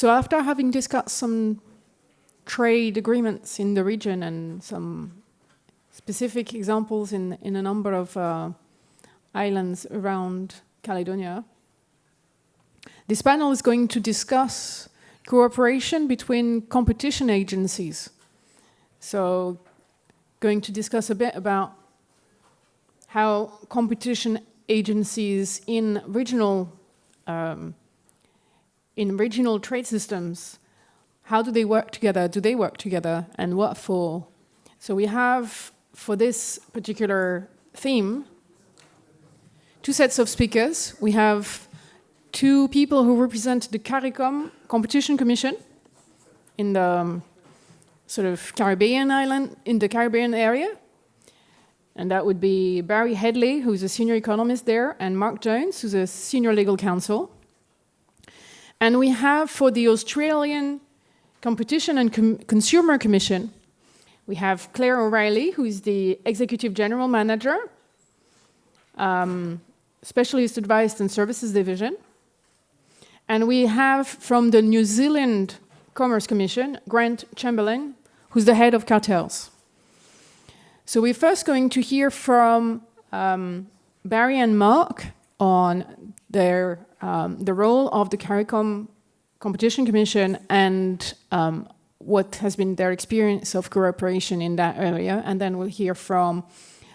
So after having discussed some trade agreements in the region and some specific examples in a number of islands around Caledonia, this panel is going to discuss cooperation between competition agencies. So going to discuss a bit about how competition agencies in regional trade systems, how do they work together? Do they work together, and what for? So we have, for this particular theme, two sets of speakers. We have two people who represent the CARICOM Competition Commission in the sort of Caribbean island, in the Caribbean area. And that would be Barry Headley, who's a senior economist there, and Mark Jones, who's a senior legal counsel. And we have, for the Australian Competition and Consumer Commission, we have Claire O'Reilly, who is the Executive General Manager, Specialist Advice and Services Division. And we have from the New Zealand Commerce Commission, Grant Chamberlain, who's the head of cartels. So we're first going to hear from Barry and Mark on their the role of the CARICOM Competition Commission and what has been their experience of cooperation in that area. And then we'll hear from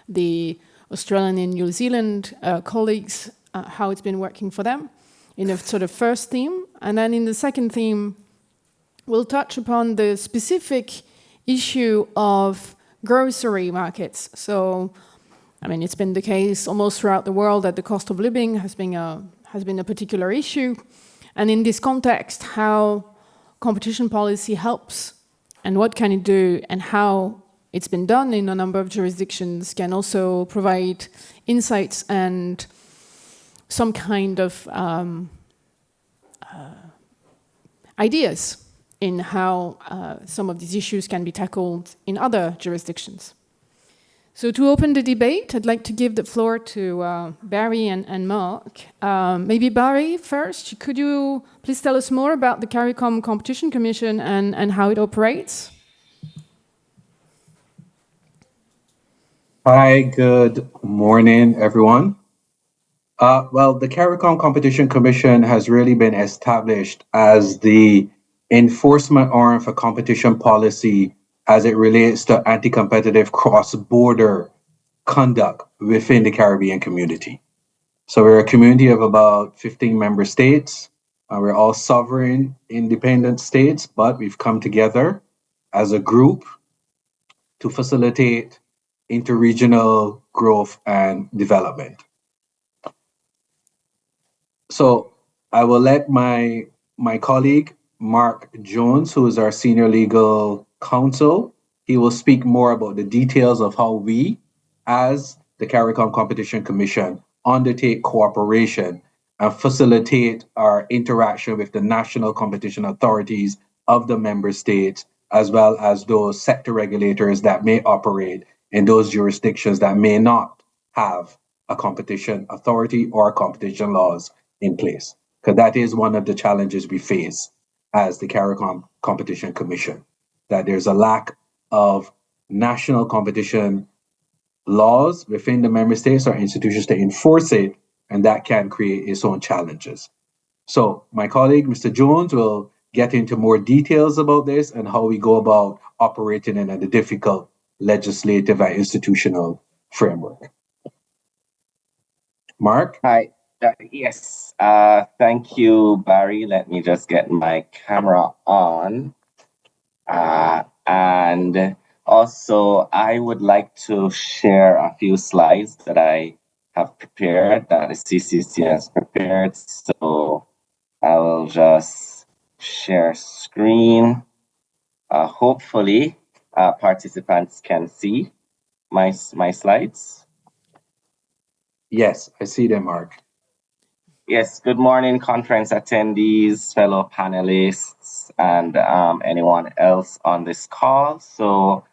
the Australian and New Zealand colleagues how it's been working for them in a sort of first theme. And then in the second theme, we'll touch upon the specific issue of grocery markets. So, I mean, it's been the case almost throughout the world that the cost of living has been a particular issue. And in this context, how competition policy helps and what can it do and how it's been done in a number of jurisdictions can also provide insights and some kind of ideas in how some of these issues can be tackled in other jurisdictions. So to open the debate, I'd like to give the floor to Barry and Mark. Maybe Barry first, could you please tell us more about the CARICOM Competition Commission and how it operates? Hi, good morning, everyone. Well, the CARICOM Competition Commission has really been established as the enforcement arm for competition policy as it relates to anti-competitive cross-border conduct within the Caribbean community. So we're a community of about 15 member states. We're all sovereign, independent states, but we've come together as a group to facilitate interregional growth and development. So I will let my colleague, Mark Jones, who is our senior legal counsel, he will speak more about the details of how we, as the CARICOM Competition Commission, undertake cooperation and facilitate our interaction with the national competition authorities of the member states, as well as those sector regulators that may operate in those jurisdictions that may not have a competition authority or competition laws in place. Because that is one of the challenges we face as the CARICOM Competition Commission, that there's a lack of national competition laws within the member states or institutions to enforce it, and that can create its own challenges. So my colleague, Mr. Jones, will get into more details about this and how we go about operating in a difficult legislative and institutional framework. Mark? Hi. Yes. Thank you, Barry. Let me just get my camera on. And also, I would like to share a few slides that I have prepared, that the CCC has prepared. So I will just share screen. Hopefully, participants can see my slides. Yes, I see them, Mark. Yes, good morning, conference attendees, fellow panelists, and anyone else on this call. So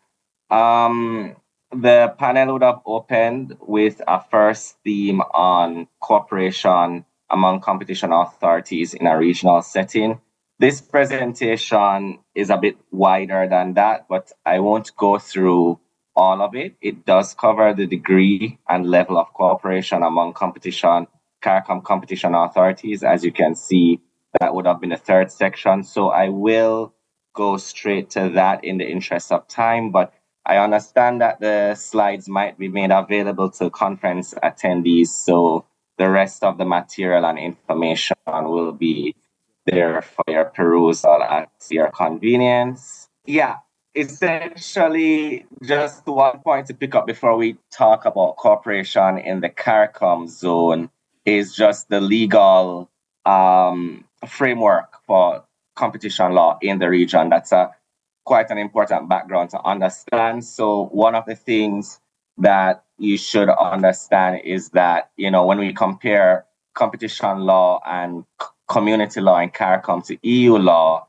the panel would have opened with a first theme on cooperation among competition authorities in a regional setting. This presentation is a bit wider than that, but I won't go through all of it. It does cover the degree and level of cooperation among CARICOM competition authorities. As you can see, that would have been the third section. So I will go straight to that in the interest of time, but I understand that the slides might be made available to conference attendees, so the rest of the material and information will be there for your perusal at your convenience. Yeah, essentially, just one point to pick up before we talk about cooperation in the CARICOM zone is just the legal framework for competition law in the region. That's quite an important background to understand. So one of the things that you should understand is that, when we compare competition law and community law in CARICOM to EU law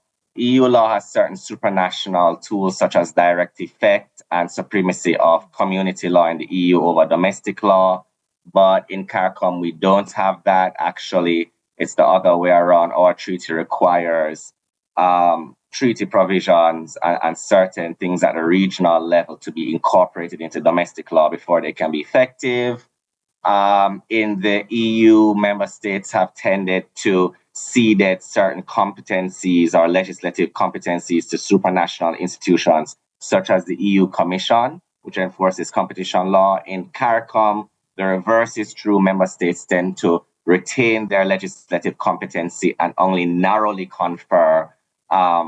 has certain supranational tools such as direct effect and supremacy of community law in the EU over domestic law. But in CARICOM, we don't have that. Actually, it's the other way around. Our treaty requires treaty provisions and certain things at a regional level to be incorporated into domestic law before they can be effective. In the EU, member states have tended to cede certain competencies or legislative competencies to supranational institutions, such as the EU Commission, which enforces competition law. In CARICOM, the reverse is true. Member states tend to retain their legislative competency and only narrowly confer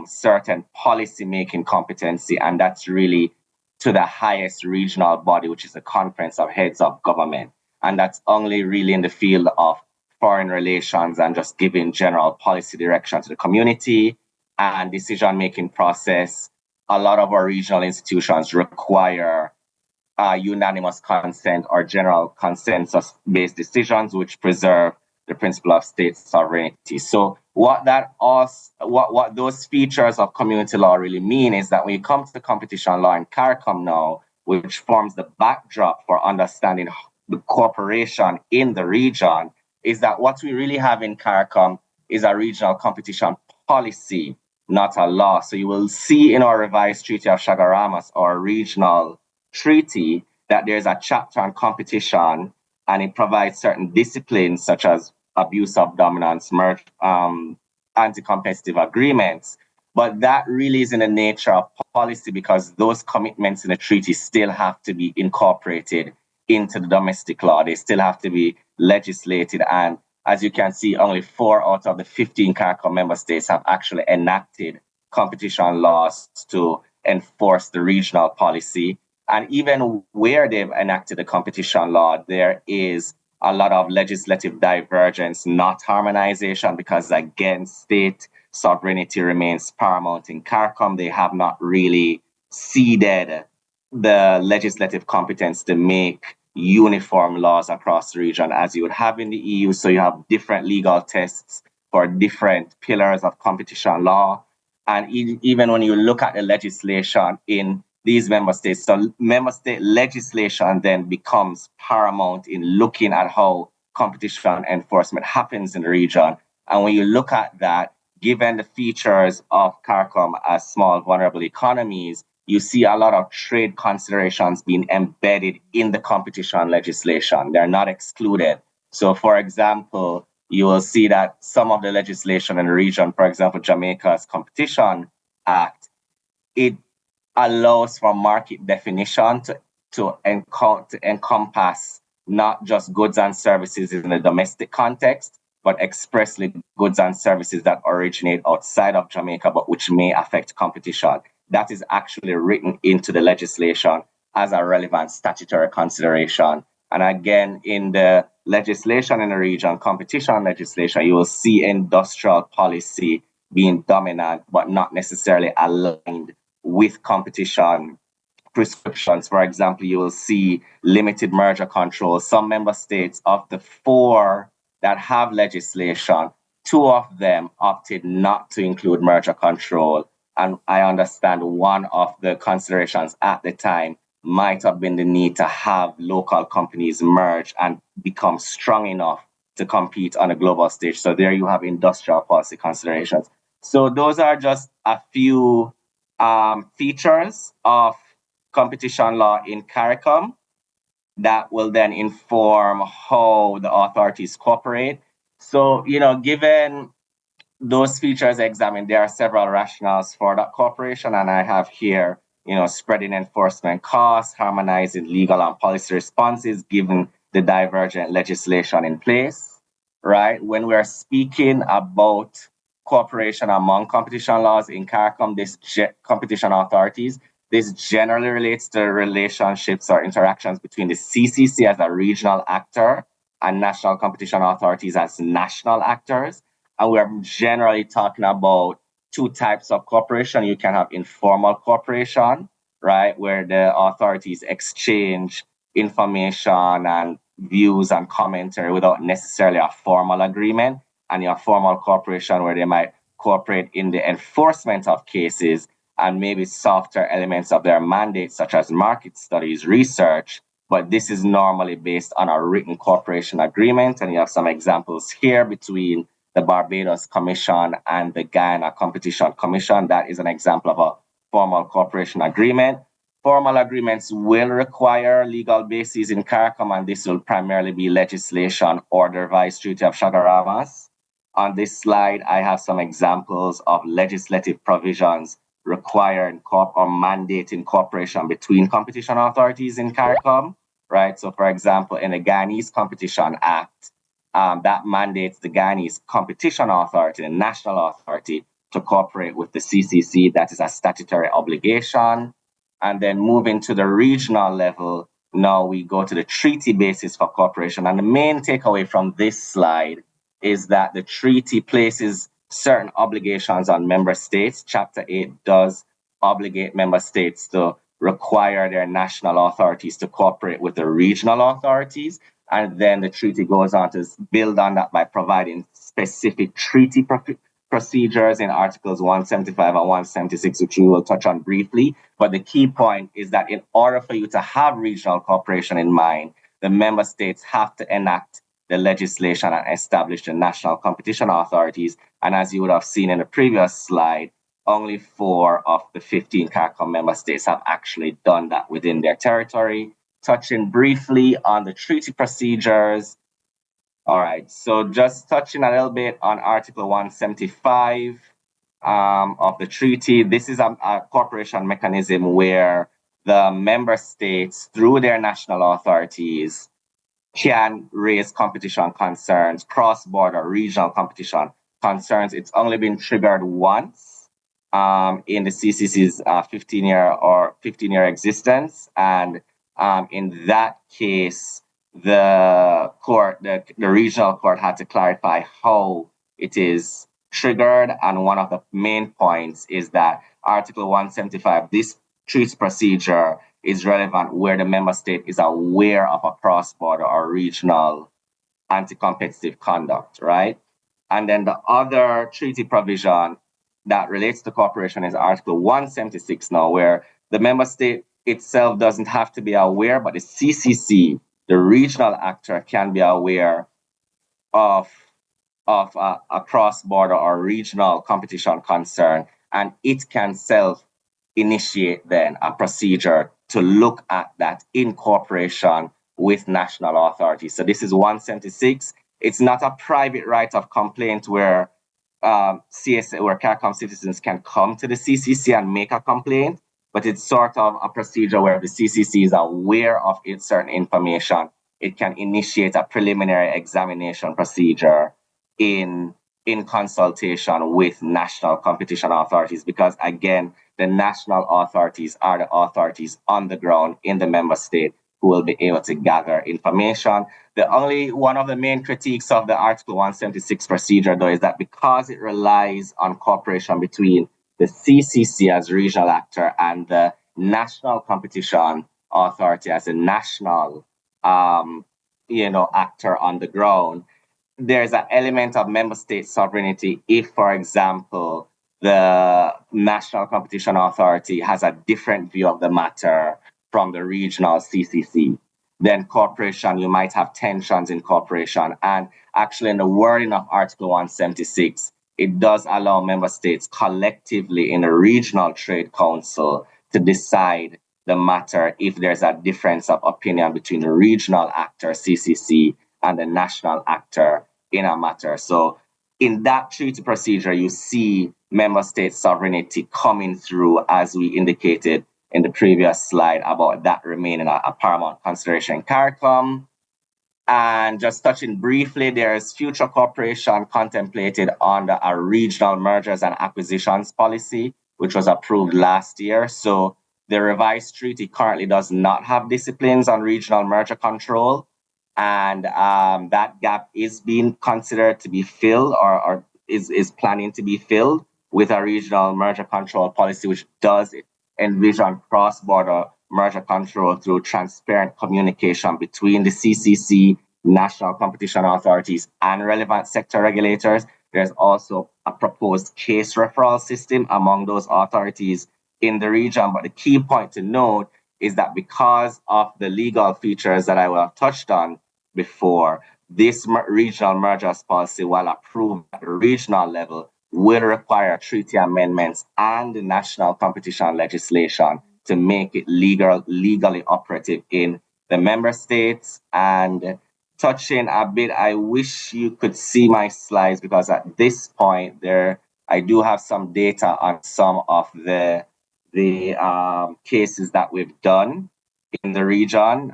certain policy-making competency, and that's really to the highest regional body, which is the Conference of Heads of Government. And that's only really in the field of foreign relations and just giving general policy direction to the community and decision-making process. A lot of our regional institutions require unanimous consent or general consensus-based decisions, which preserve the principle of state sovereignty. So what those features of community law really mean is that when you come to the competition law in CARICOM now, which forms the backdrop for understanding the cooperation in the region, is that what we really have in CARICOM is a regional competition policy, not a law. So you will see in our revised Treaty of Chaguaramas, our regional treaty, that there's a chapter on competition, and it provides certain disciplines such as abuse of dominance, anti-competitive agreements. But that really is in the nature of policy because those commitments in the treaty still have to be incorporated into the domestic law. They still have to be legislated. And as you can see, only 4 out of the 15 CARICOM member states have actually enacted competition laws to enforce the regional policy. And even where they've enacted the competition law, there is a lot of legislative divergence, not harmonization, because again, state sovereignty remains paramount in CARICOM. They have not really ceded the legislative competence to make uniform laws across the region as you would have in the EU. So you have different legal tests for different pillars of competition law. And even when you look at the legislation in these member states, so member state legislation then becomes paramount in looking at how competition enforcement happens in the region. And when you look at that, given the features of CARICOM as small, vulnerable economies, you see a lot of trade considerations being embedded in the competition legislation. They're not excluded. So, for example, you will see that some of the legislation in the region, for example, Jamaica's Competition Act, it allows for market definition to encompass not just goods and services in the domestic context, but expressly goods and services that originate outside of Jamaica, but which may affect competition. That is actually written into the legislation as a relevant statutory consideration. And again, in the legislation in the region, competition legislation, you will see industrial policy being dominant, but not necessarily aligned with competition prescriptions. For example, you will see limited merger control. Some member states, of the 4 that have legislation, 2 of them opted not to include merger control. And I understand one of the considerations at the time might have been the need to have local companies merge and become strong enough to compete on a global stage. So there you have industrial policy considerations. So those are just a few features of competition law in CARICOM that will then inform how the authorities cooperate. So, given those features examined, there are several rationales for that cooperation, and I have here, spreading enforcement costs, harmonizing legal and policy responses given the divergent legislation in place, right? When we're speaking about cooperation among competition laws in CARICOM, competition authorities, this generally relates to relationships or interactions between the CCC as a regional actor and national competition authorities as national actors. And we're generally talking about two types of cooperation. You can have informal cooperation, right, where the authorities exchange information and views and commentary without necessarily a formal agreement, and your formal cooperation where they might cooperate in the enforcement of cases and maybe softer elements of their mandate, such as market studies, research. But this is normally based on a written cooperation agreement. And you have some examples here between the Barbados Commission and the Guyana Competition Commission. That is an example of a formal cooperation agreement. Formal agreements will require legal bases in CARICOM, and this will primarily be legislation or the revised Treaty of Chaguaramas. On this slide, I have some examples of legislative provisions requiring or mandating cooperation between competition authorities in CARICOM, right? So, for example, in the Guyanese Competition Act, that mandates the Guyanese Competition Authority, the national authority, to cooperate with the CCC. That is a statutory obligation. And then moving to the regional level, now we go to the treaty basis for cooperation. And the main takeaway from this slide is that the treaty places certain obligations on member states. Chapter 8 does obligate member states to require their national authorities to cooperate with the regional authorities. And then the treaty goes on to build on that by providing specific treaty procedures in Articles 175 and 176, which we will touch on briefly. But the key point is that in order for you to have regional cooperation in mind, the member states have to enact the legislation and establish the national competition authorities. And as you would have seen in the previous slide, only 4 of the 15 CARICOM member states have actually done that within their territory. Touching briefly on the treaty procedures. All right, so just touching a little bit on Article 175 of the treaty. This is a cooperation mechanism where the member states, through their national authorities, can raise competition concerns, cross-border regional competition concerns. It's only been triggered once in the CCC's 15-year existence, and in that case, the regional court had to clarify how it is triggered. And one of the main points is that Article 175, this treaty procedure, is relevant where the member state is aware of a cross-border or regional anti-competitive conduct, right? And then the other treaty provision that relates to cooperation is Article 176 now, where the member state itself doesn't have to be aware, but the CCC, the regional actor, can be aware of a cross-border or regional competition concern, and it can self-initiate then a procedure to look at that in cooperation with national authorities. So this is 176. It's not a private right of complaint where where CARICOM citizens can come to the CCC and make a complaint, but it's sort of a procedure where the CCC is aware of certain information. It can initiate a preliminary examination procedure in consultation with national competition authorities, because again, the national authorities are the authorities on the ground in the member state who will be able to gather information. One of the main critiques of the Article 176 procedure, though, is that because it relies on cooperation between the CCC as regional actor and the national competition authority as a national actor on the ground, there's an element of member state sovereignty if, for example, the national competition authority has a different view of the matter from the regional CCC. Then cooperation, you might have tensions in cooperation. And actually, in the wording of Article 176, it does allow member states collectively in a regional trade council to decide the matter if there's a difference of opinion between the regional actor, CCC, and the national actor in a matter. So in that treaty procedure, you see member state sovereignty coming through, as we indicated in the previous slide about that remaining a paramount consideration in CARICOM. And just touching briefly, there's future cooperation contemplated under a regional mergers and acquisitions policy, which was approved last year. So the revised treaty currently does not have disciplines on regional merger control. And that gap is being considered to be filled or is planning to be filled with a regional merger control policy, which does envision cross-border merger control through transparent communication between the CCC, national competition authorities, and relevant sector regulators. There's also a proposed case referral system among those authorities in the region. But the key point to note is that because of the legal features that I will have touched on before, this regional mergers policy, while approved at the regional level, will require treaty amendments and the national competition legislation to make it legally operative in the member states. And touching a bit, I wish you could see my slides, because at this point I do have some data on some of the cases that we've done in the region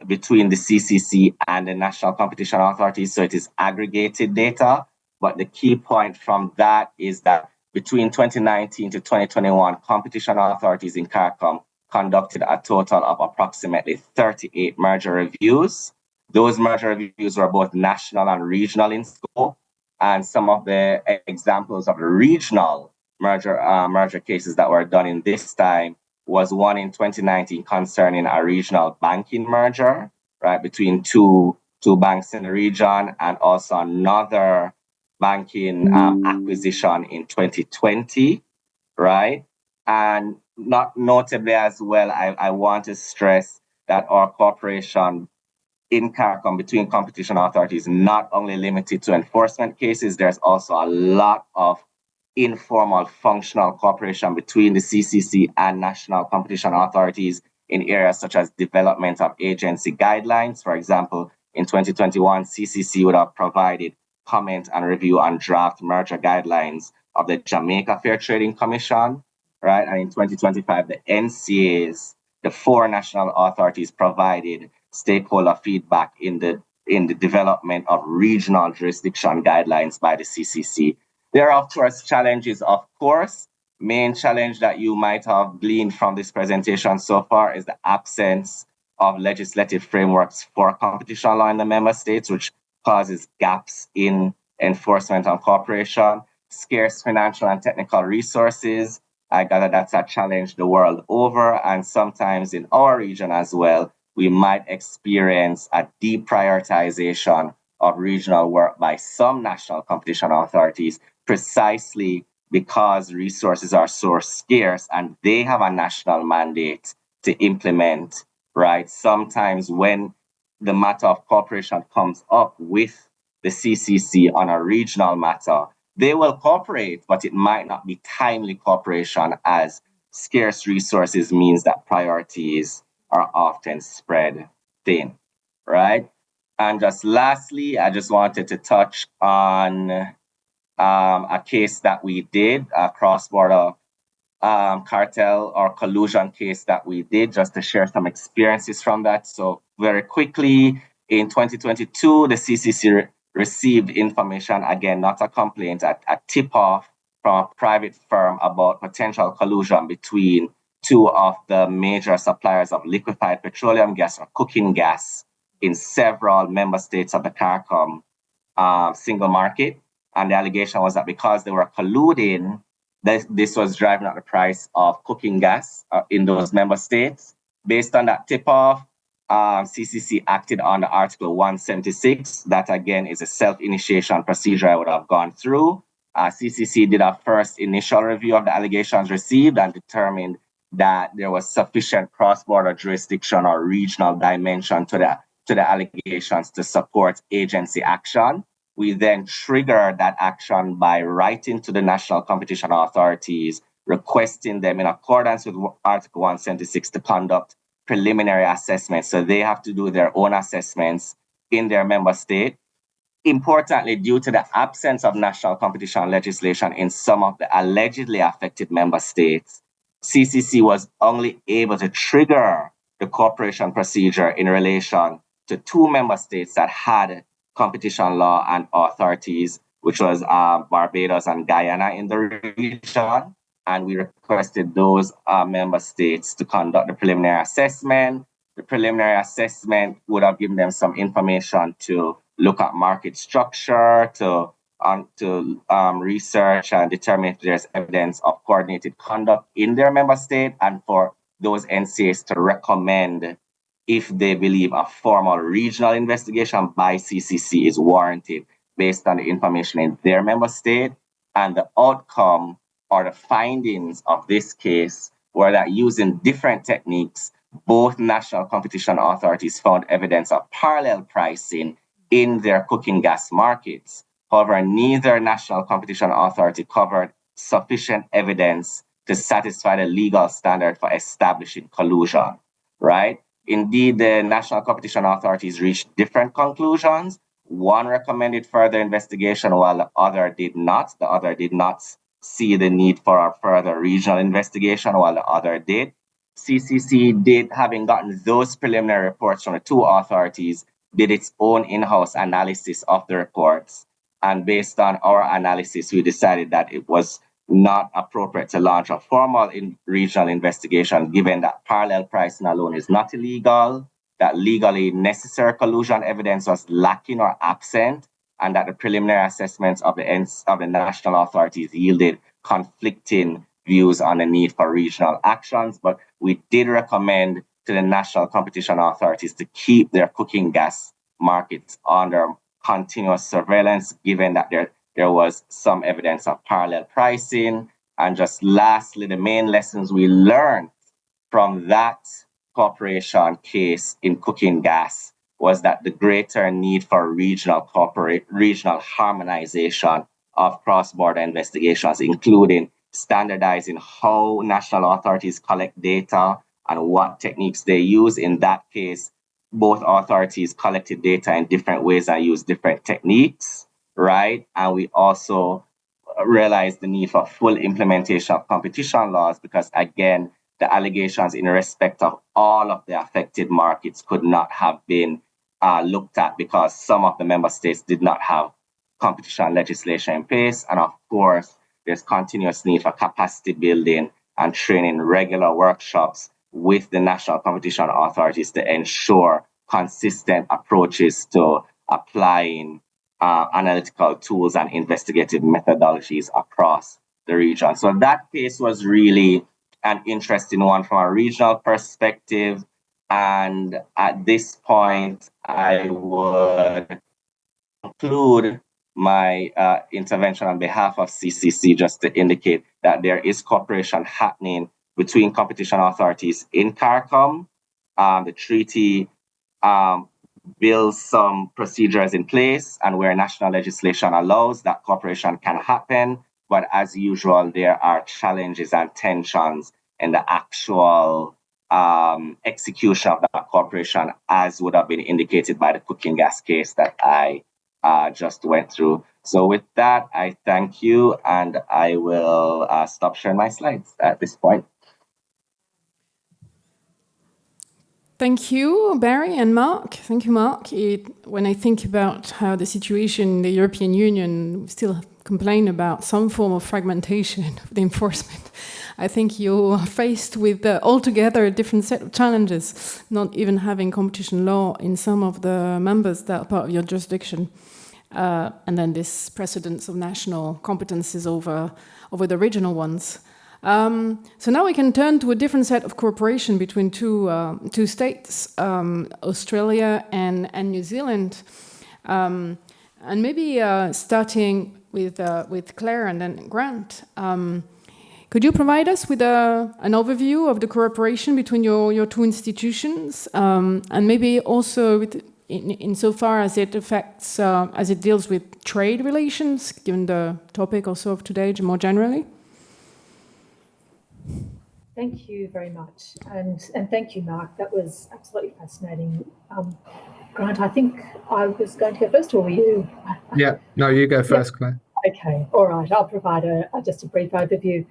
between the CCC and the national competition authorities. So it is aggregated data. But the key point from that is that between 2019 to 2021, competition authorities in CARICOM conducted a total of approximately 38 merger reviews. Those merger reviews were both national and regional in scope. And some of the examples of the regional merger cases that were done in this time was one in 2019 concerning a regional banking merger, right, between two banks in the region, and also another banking acquisition in 2020, right? And not notably as well, I want to stress that our cooperation in CARICOM between competition authorities not only limited to enforcement cases, there's also a lot of informal functional cooperation between the CCC and national competition authorities in areas such as development of agency guidelines. For example, in 2021, CCC would have provided comment and review on draft merger guidelines of the Jamaica Fair Trading Commission, right? And in 2025, the NCAs, the four national authorities, provided stakeholder feedback in the development of regional jurisdiction guidelines by the CCC. There are, of course, challenges, of course. Main challenge that you might have gleaned from this presentation so far is the absence of legislative frameworks for competition law in the member states, which causes gaps in enforcement and cooperation, scarce financial and technical resources. I gather that's a challenge the world over, and sometimes in our region as well, we might experience a deprioritization of regional work by some national competition authorities, precisely because resources are so scarce and they have a national mandate to implement, right? Sometimes when the matter of cooperation comes up with the CCC on a regional matter, they will cooperate, but it might not be timely cooperation, as scarce resources means that priorities are often spread thin, right? And just lastly, I just wanted to touch on a case that we did, a cross-border cartel or collusion case that we did, just to share some experiences from that. So very quickly, in 2022, the CCC received information, again, not a complaint, a tip-off from a private firm about potential collusion between two of the major suppliers of liquefied petroleum gas or cooking gas in several member states of the CARICOM single market. And the allegation was that because they were colluding, this was driving up the price of cooking gas in those member states. Based on that tip-off, CCC acted on Article 176. That, again, is a self-initiation procedure I would have gone through. CCC did a first initial review of the allegations received and determined that there was sufficient cross-border jurisdiction or regional dimension to the allegations to support agency action. we then trigger that action by writing to the national competition authorities, requesting them in accordance with Article 176 to conduct preliminary assessments. So they have to do their own assessments in their member state. Importantly, due to the absence of national competition legislation in some of the allegedly affected member states, CCC was only able to trigger the cooperation procedure in relation to 2 member states that had competition law and authorities, which was Barbados and Guyana in the region. And we requested those member states to conduct the preliminary assessment. The preliminary assessment would have given them some information to look at market structure, to research and determine if there's evidence of coordinated conduct in their member state, and for those NCAs to recommend if they believe a formal regional investigation by CCC is warranted based on the information in their member state. And the outcome or the findings of this case were that using different techniques, both national competition authorities found evidence of parallel pricing in their cooking gas markets. However, neither national competition authority covered sufficient evidence to satisfy the legal standard for establishing collusion, right? Indeed, the national competition authorities reached different conclusions. One recommended further investigation while the other did not. The other did not see the need for a further regional investigation while the other did. CCC did, having gotten those preliminary reports from the 2 authorities, did its own in-house analysis of the reports. And based on our analysis, we decided that it was not appropriate to launch a formal regional investigation, given that parallel pricing alone is not illegal, that legally necessary collusion evidence was lacking or absent, and that the preliminary assessments of the national authorities yielded conflicting views on the need for regional actions. But we did recommend to the national competition authorities to keep their cooking gas markets under continuous surveillance, given that there was some evidence of parallel pricing. And just lastly, the main lessons we learned from that cooperation case in cooking gas was that the greater need for regional harmonization of cross-border investigations, including standardizing how national authorities collect data and what techniques they use. In that case, both authorities collected data in different ways and used different techniques, right? And we also realized the need for full implementation of competition laws because, again, the allegations in respect of all of the affected markets could not have been looked at because some of the member states did not have competition legislation in place. And of course, there's continuous need for capacity building and training, regular workshops with the national competition authorities to ensure consistent approaches to applying analytical tools and investigative methodologies across the region. So that case was really an interesting one from a regional perspective. And at this point, I would conclude my intervention on behalf of CCC just to indicate that there is cooperation happening between competition authorities in CARICOM. The treaty builds some procedures in place, and where national legislation allows, that cooperation can happen. But as usual, there are challenges and tensions in the actual execution of that cooperation, as would have been indicated by the cooking gas case that I just went through. So with that, I thank you, and I will stop sharing my slides at this point. Thank you, Barry and Mark. Thank you, Mark. When I think about how the situation in the European Union still complain about some form of fragmentation of the enforcement, I think you're faced with altogether a different set of challenges, not even having competition law in some of the members that are part of your jurisdiction. And then this precedence of national competences over the regional ones. So now we can turn to a different set of cooperation between two states, Australia and New Zealand. And maybe starting with Claire and then Grant. Could you provide us with an overview of the cooperation between your two institutions, and maybe also insofar as it affects, as it deals with trade relations, given the topic also of today more generally? Thank you very much, and thank you, Mark. That was absolutely fascinating. Grant, I think I was going to go first, or were you? Yeah, no, you go first, Claire. Okay, all right. I'll provide just a brief overview.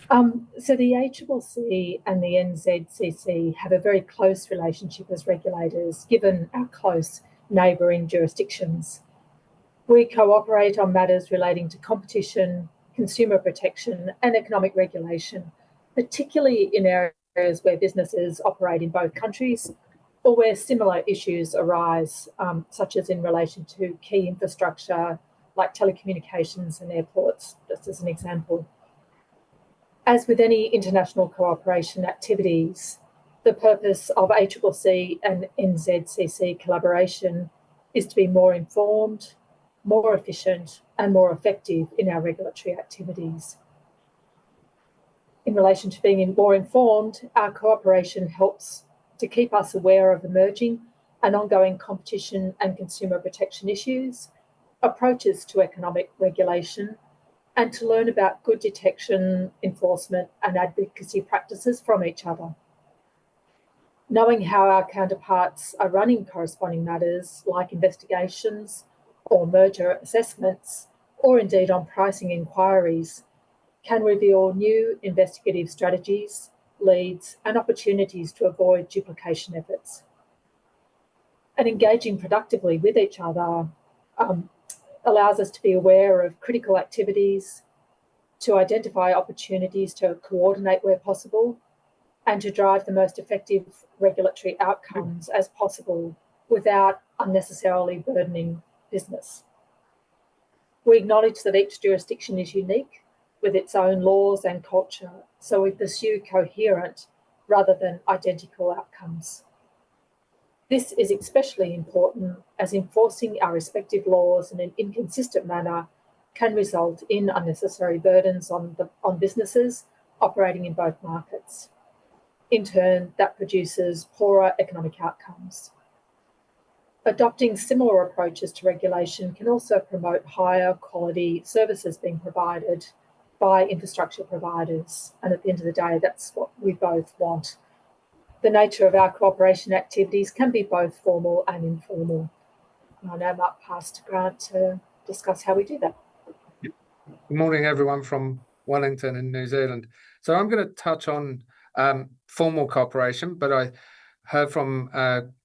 So the ACCC and the NZCC have a very close relationship as regulators, given our close neighbouring jurisdictions. We cooperate on matters relating to competition, consumer protection and economic regulation, particularly in areas where businesses operate in both countries or where similar issues arise, such as in relation to key infrastructure like telecommunications and airports, just as an example. As with any international cooperation activities, the purpose of ACCC and NZCC collaboration is to be more informed, more efficient and more effective in our regulatory activities. In relation to being more informed, our cooperation helps to keep us aware of emerging and ongoing competition and consumer protection issues, approaches to economic regulation, and to learn about good detection, enforcement and advocacy practices from each other. Knowing how our counterparts are running corresponding matters like investigations or merger assessments, or indeed on pricing inquiries, can reveal new investigative strategies, leads and opportunities to avoid duplication efforts. And engaging productively with each other allows us to be aware of critical activities, to identify opportunities to coordinate where possible, and to drive the most effective regulatory outcomes as possible without unnecessarily burdening business. We acknowledge that each jurisdiction is unique with its own laws and culture, so we pursue coherent rather than identical outcomes. This is especially important as enforcing our respective laws in an inconsistent manner can result in unnecessary burdens on businesses operating in both markets. In turn, that produces poorer economic outcomes. Adopting similar approaches to regulation can also promote higher quality services being provided by infrastructure providers. And at the end of the day, that's what we both want. The nature of our cooperation activities can be both formal and informal. And I now might pass to Grant to discuss how we do that. Good morning, everyone from Wellington in New Zealand. So I'm going to touch on formal cooperation, but I heard from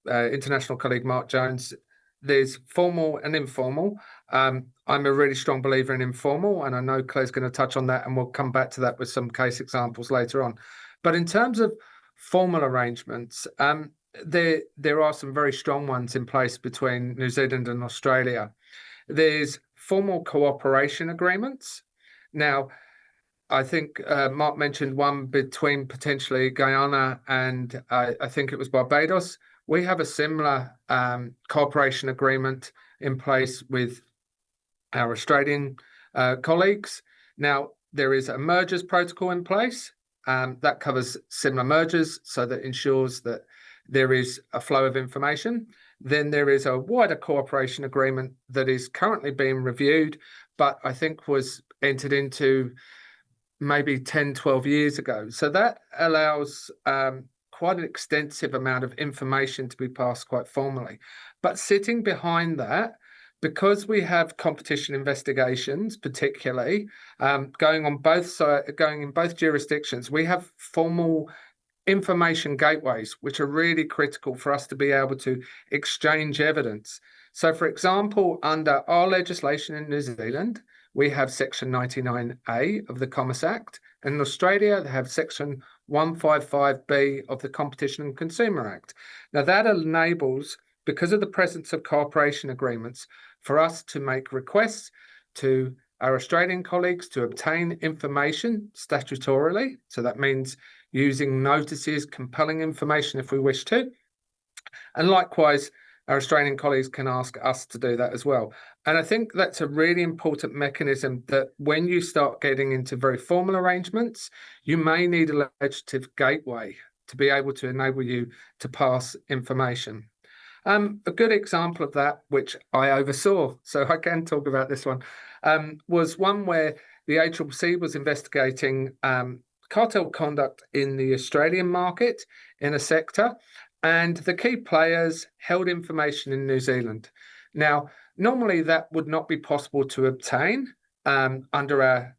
international colleague Mark Jones, there's formal and informal. I'm a really strong believer in informal, and I know Claire's going to touch on that, and we'll come back to that with some case examples later on. But in terms of formal arrangements, there are some very strong ones in place between New Zealand and Australia. There's formal cooperation agreements. Now, I think Mark mentioned one between potentially Guyana and I think it was Barbados. We have a similar cooperation agreement in place with our Australian colleagues. Now, there is a mergers protocol in place that covers similar mergers, so that ensures that there is a flow of information. Then there is a wider cooperation agreement that is currently being reviewed, but I think was entered into maybe 10, 12 years ago. So that allows quite an extensive amount of information to be passed quite formally. But sitting behind that, because we have competition investigations, particularly going in both jurisdictions, we have formal information gateways, which are really critical for us to be able to exchange evidence. So, for example, under our legislation in New Zealand, we have Section 99A of the Commerce Act. And in Australia, they have Section 155B of the Competition and Consumer Act. Now, that enables, because of the presence of cooperation agreements, for us to make requests to our Australian colleagues to obtain information statutorily. So that means using notices, compelling information if we wish to. And likewise, our Australian colleagues can ask us to do that as well. And I think that's a really important mechanism that when you start getting into very formal arrangements, you may need a legislative gateway to be able to enable you to pass information. A good example of that, which I oversaw, so I can talk about this one, was one where the ACCC was investigating cartel conduct in the Australian market in a sector, and the key players held information in New Zealand. Now, normally that would not be possible to obtain under our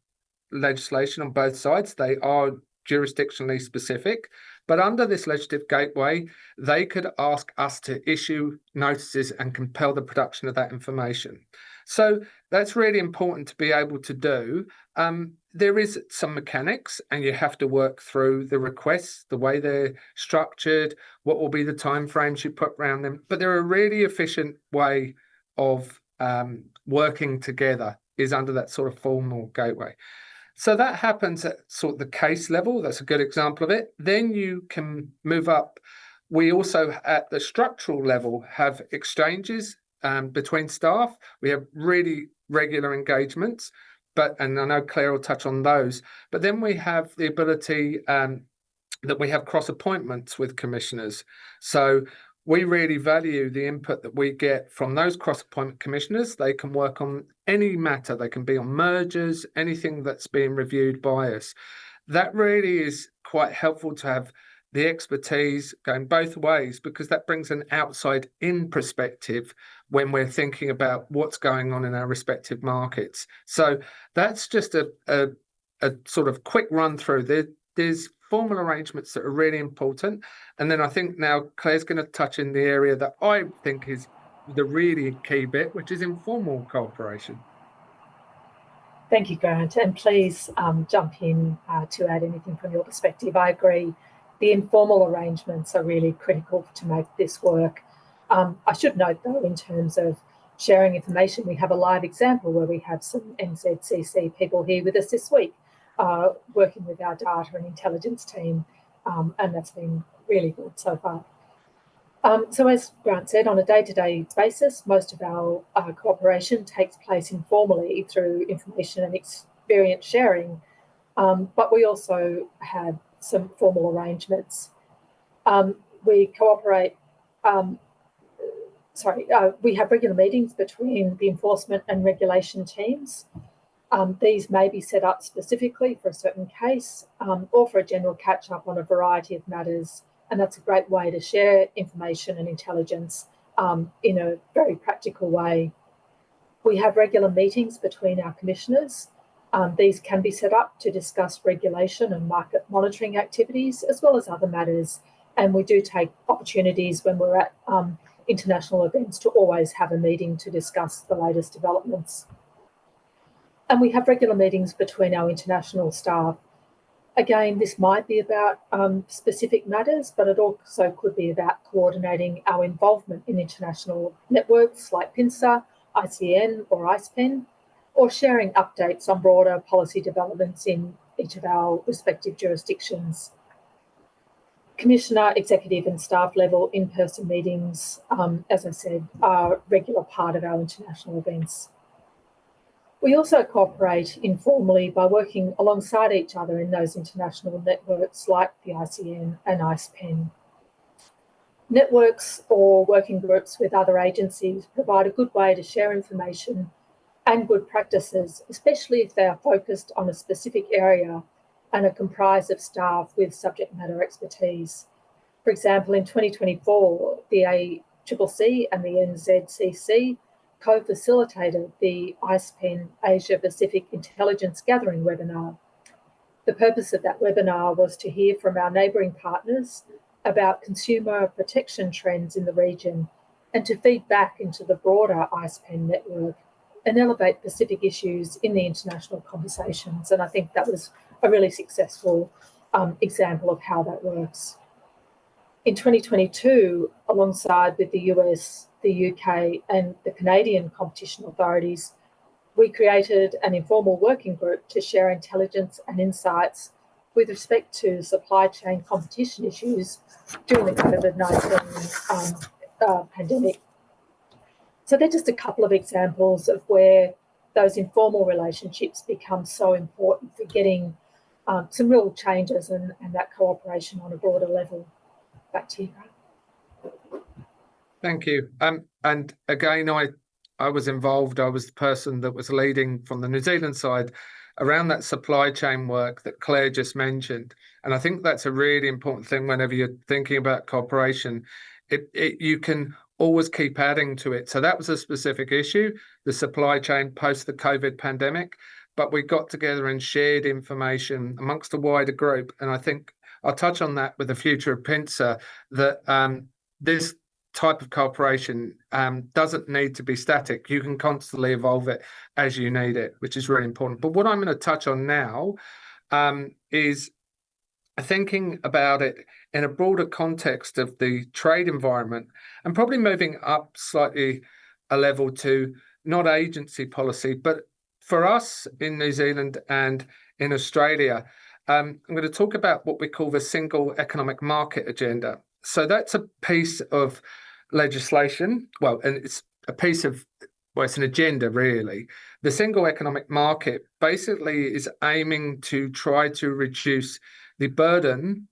legislation on both sides. They are jurisdictionally specific, but under this legislative gateway, they could ask us to issue notices and compel the production of that information. So that's really important to be able to do. There is some mechanics, and you have to work through the requests, the way they're structured, what will be the timeframes you put around them. But they're a really efficient way of working together is under that sort of formal gateway. So that happens at sort of the case level. That's a good example of it. Then you can move up. We also, at the structural level, have exchanges between staff. We have really regular engagements, and I know Claire will touch on those. But then we have the ability that we have cross appointments with commissioners. So we really value the input that we get from those cross-appointment commissioners. They can work on any matter. They can be on mergers, anything that's being reviewed by us. That really is quite helpful to have the expertise going both ways, because that brings an outside-in perspective when we're thinking about what's going on in our respective markets. So that's just a sort of quick run through. There's formal arrangements that are really important. And then I think now Claire's going to touch in the area that I think is the really key bit, which is informal cooperation. Thank you, Grant. And please jump in to add anything from your perspective. I agree. The informal arrangements are really critical to make this work. I should note, though, in terms of sharing information, we have a live example where we have some NZCC people here with us this week, working with our data and intelligence team, and that's been really good so far. So as Grant said, on a day-to-day basis, most of our cooperation takes place informally through information and experience sharing, but we also have some formal arrangements. We cooperate, we have regular meetings between the enforcement and regulation teams. These may be set up specifically for a certain case or for a general catch-up on a variety of matters, and that's a great way to share information and intelligence in a very practical way. We have regular meetings between our commissioners. These can be set up to discuss regulation and market monitoring activities, as well as other matters, and we do take opportunities when we're at international events to always have a meeting to discuss the latest developments. And we have regular meetings between our international staff. Again, this might be about specific matters, but it also could be about coordinating our involvement in international networks like PINSA, ICN or IcePen, or sharing updates on broader policy developments in each of our respective jurisdictions. Commissioner, executive and staff level in-person meetings, as I said, are a regular part of our international events. We also cooperate informally by working alongside each other in those international networks like the ICN and IcePen. Networks or working groups with other agencies provide a good way to share information and good practices, especially if they are focused on a specific area and are comprised of staff with subject matter expertise. For example, in 2024, the ACCC and the NZCC co-facilitated the IcePen Asia Pacific Intelligence Gathering webinar. The purpose of that webinar was to hear from our neighbouring partners about consumer protection trends in the region and to feed back into the broader IcePen network and elevate Pacific issues in the international conversations. And I think that was a really successful example of how that works. In 2022, alongside with the US, the UK and the Canadian competition authorities, we created an informal working group to share intelligence and insights with respect to supply chain competition issues during the COVID-19 pandemic. So they're just a couple of examples of where those informal relationships become so important for getting some real changes and that cooperation on a broader level. Back to you, Grant. Thank you. And again, I was involved. I was the person that was leading from the New Zealand side around that supply chain work that Claire just mentioned. And I think that's a really important thing whenever you're thinking about cooperation. You can always keep adding to it. So that was a specific issue, the supply chain post the COVID pandemic. But we got together and shared information amongst a wider group. And I think I'll touch on that with the future of PINSA, that this type of cooperation doesn't need to be static. You can constantly evolve it as you need it, which is really important. But what I'm going to touch on now is thinking about it in a broader context of the trade environment, and probably moving up slightly a level to not agency policy, but for us in New Zealand and in Australia, I'm going to talk about what we call the single economic market agenda. So that's a piece of legislation, and it's a piece of, it's an agenda really. The single economic market basically is aiming to try to reduce the burden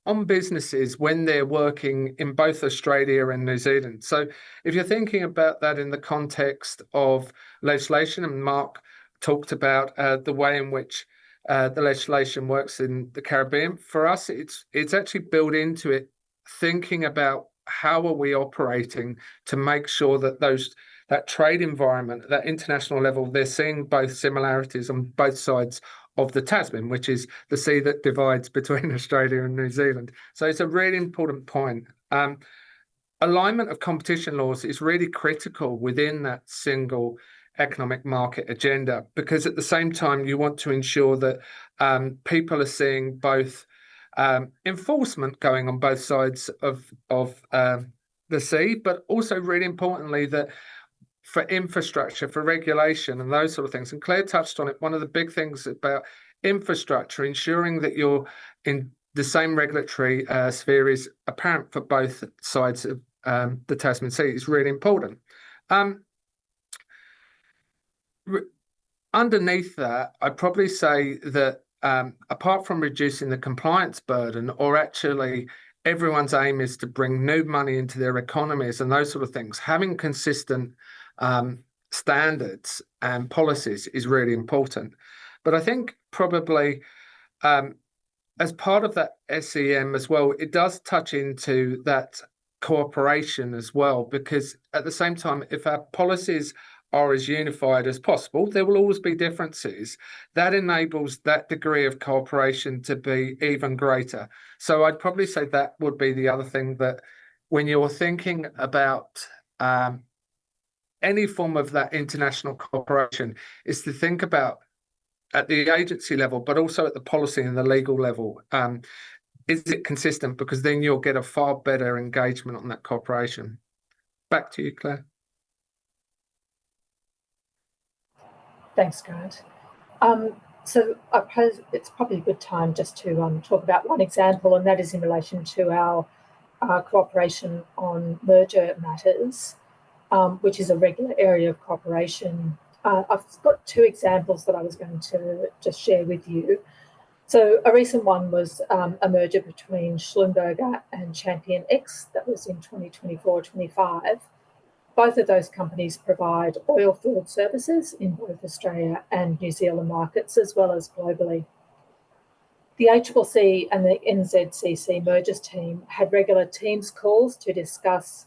on businesses when they're working in both Australia and New Zealand. So if you're thinking about that in the context of legislation, and Mark talked about the way in which the legislation works in the Caribbean, for us, it's actually built into it, thinking about how are we operating to make sure that that trade environment, that international level, they're seeing both similarities on both sides of the Tasman, which is the sea that divides between Australia and New Zealand. So it's a really important point. Alignment of competition laws is really critical within that single economic market agenda, because at the same time you want to ensure that people are seeing both enforcement going on both sides of the sea, but also really importantly that for infrastructure, for regulation and those sort of things. And Claire touched on it. One of the big things about infrastructure, ensuring that you're in the same regulatory sphere is apparent for both sides of the Tasman Sea is really important. Underneath that, I'd probably say that apart from reducing the compliance burden, or actually everyone's aim is to bring new money into their economies and those sort of things, having consistent standards and policies is really important. But I think probably as part of that SEM as well, it does touch into that cooperation as well, because at the same time, if our policies are as unified as possible, there will always be differences. That enables that degree of cooperation to be even greater. So I'd probably say that would be the other thing, that when you're thinking about any form of that international cooperation, is to think about at the agency level, but also at the policy and the legal level. Is it consistent? Because then you'll get a far better engagement on that cooperation. Back to you, Claire. Thanks, Grant. So I suppose it's probably a good time just to talk about one example, and that is in relation to our cooperation on merger matters, which is a regular area of cooperation. I've got two examples that I was going to just share with you. So a recent one was a merger between Schlumberger and Champion X that was in 2024-25. Both of those companies provide oil field services in both Australia and New Zealand markets, as well as globally. The ACCC and the NZCC mergers team had regular Teams calls to discuss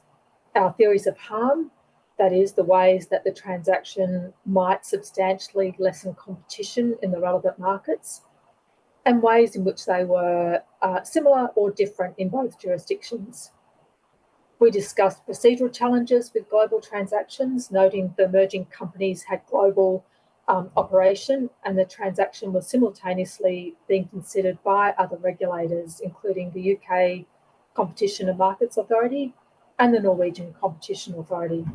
our theories of harm, that is, the ways that the transaction might substantially lessen competition in the relevant markets, and ways in which they were similar or different in both jurisdictions. We discussed procedural challenges with global transactions, noting the merging companies had global operation and the transaction was simultaneously being considered by other regulators, including the UK Competition and Markets Authority and the Norwegian Competition Authority.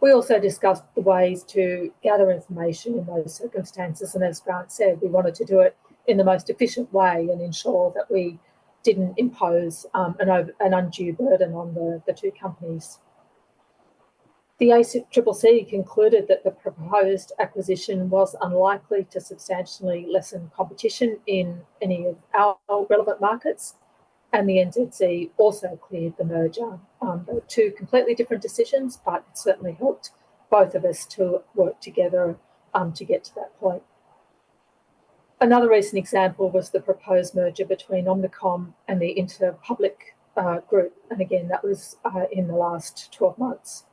We also discussed the ways to gather information in those circumstances, and as Grant said, we wanted to do it in the most efficient way and ensure that we didn't impose an undue burden on the two companies. The ACCC concluded that the proposed acquisition was unlikely to substantially lessen competition in any of our relevant markets, and the NZC also cleared the merger. They were two completely different decisions, but it certainly helped both of us to work together to get to that point. Another recent example was the proposed merger between Omnicom and the Interpublic group, and again, that was in the last 12 months.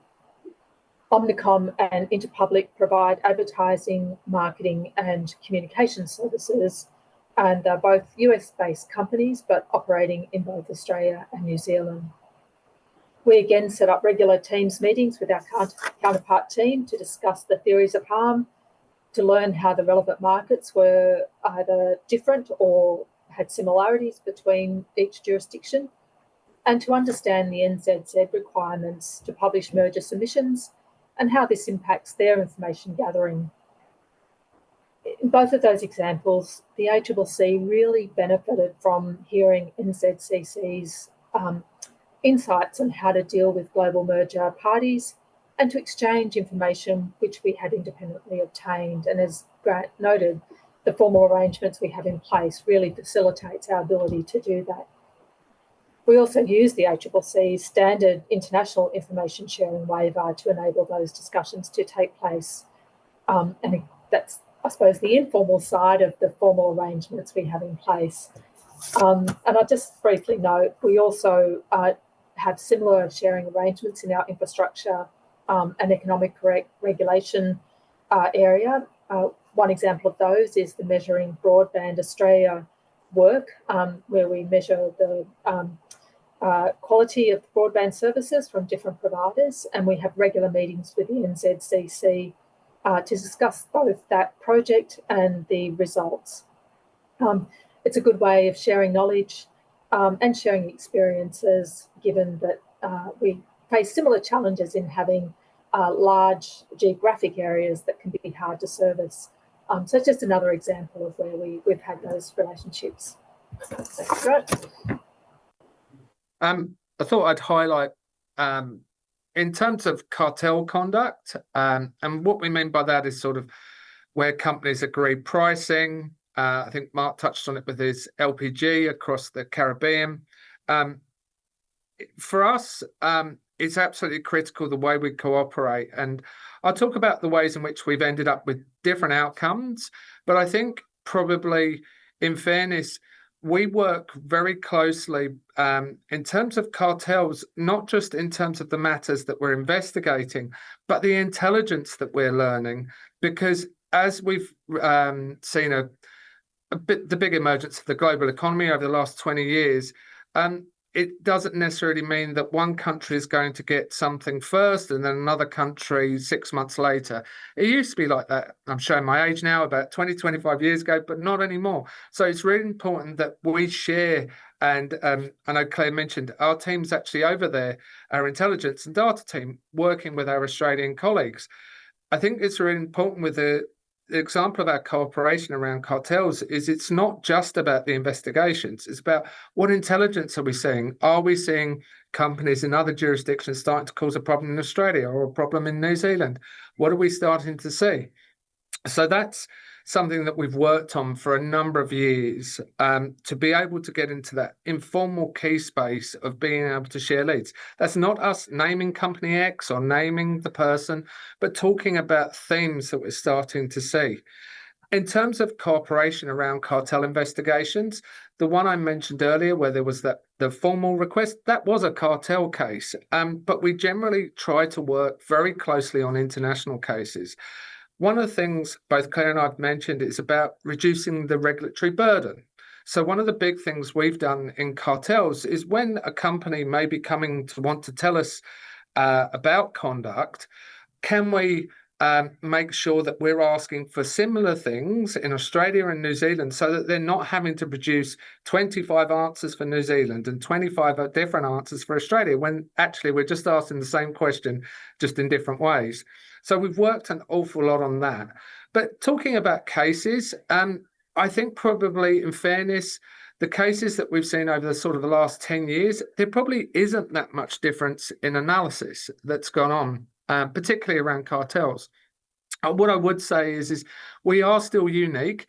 Omnicom and Interpublic provide advertising, marketing and communication services, and they're both US-based companies, but operating in both Australia and New Zealand. We again set up regular Teams meetings with our counterpart team to discuss the theories of harm, to learn how the relevant markets were either different or had similarities between each jurisdiction, and to understand the NZZ requirements to publish merger submissions and how this impacts their information gathering. In both of those examples, the ACCC really benefited from hearing NZCC's insights on how to deal with global merger parties and to exchange information which we had independently obtained. And as Grant noted, the formal arrangements we have in place really facilitates our ability to do that. We also use the ACCC's standard international information sharing waiver to enable those discussions to take place. And that's, I suppose, the informal side of the formal arrangements we have in place. And I'll just briefly note, we also have similar sharing arrangements in our infrastructure and economic regulation area. One example of those is the Measuring Broadband Australia work, where we measure the quality of broadband services from different providers, and we have regular meetings with the NZCC to discuss both that project and the results. It's a good way of sharing knowledge and sharing experiences, given that we face similar challenges in having large geographic areas that can be hard to service. So it's just another example of where we've had those relationships. That's right. I thought I'd highlight in terms of cartel conduct, and what we mean by that is sort of where companies agree pricing. I think Mark touched on it with his LPG across the Caribbean. For us, it's absolutely critical the way we cooperate. And I'll talk about the ways in which we've ended up with different outcomes. But I think probably, in fairness, we work very closely in terms of cartels, not just in terms of the matters that we're investigating, but the intelligence that we're learning. Because as we've seen the big emergence of the global economy over the last 20 years, it doesn't necessarily mean that one country is going to get something first and then another country 6 months later. It used to be like that. I'm showing my age now, about 20, 25 years ago, but not anymore. So it's really important that we share. And I know Claire mentioned our team's actually over there, our intelligence and data team, working with our Australian colleagues. I think it's really important with the example of our cooperation around cartels is it's not just about the investigations. It's about what intelligence are we seeing? Are we seeing companies in other jurisdictions starting to cause a problem in Australia or a problem in New Zealand? What are we starting to see? So that's something that we've worked on for a number of years, to be able to get into that informal key space of being able to share leads. That's not us naming company X or naming the person, but talking about themes that we're starting to see. In terms of cooperation around cartel investigations, the one I mentioned earlier where there was the formal request, that was a cartel case, but we generally try to work very closely on international cases. One of the things both Claire and I have mentioned is about reducing the regulatory burden. So one of the big things we've done in cartels is when a company may be coming to want to tell us about conduct, can we make sure that we're asking for similar things in Australia and New Zealand so that they're not having to produce 25 answers for New Zealand and 25 different answers for Australia, when actually we're just asking the same question, just in different ways. So we've worked an awful lot on that. But talking about cases, I think probably in fairness, the cases that we've seen over the sort of the last 10 years, there probably isn't that much difference in analysis that's gone on, particularly around cartels. What I would say is we are still unique.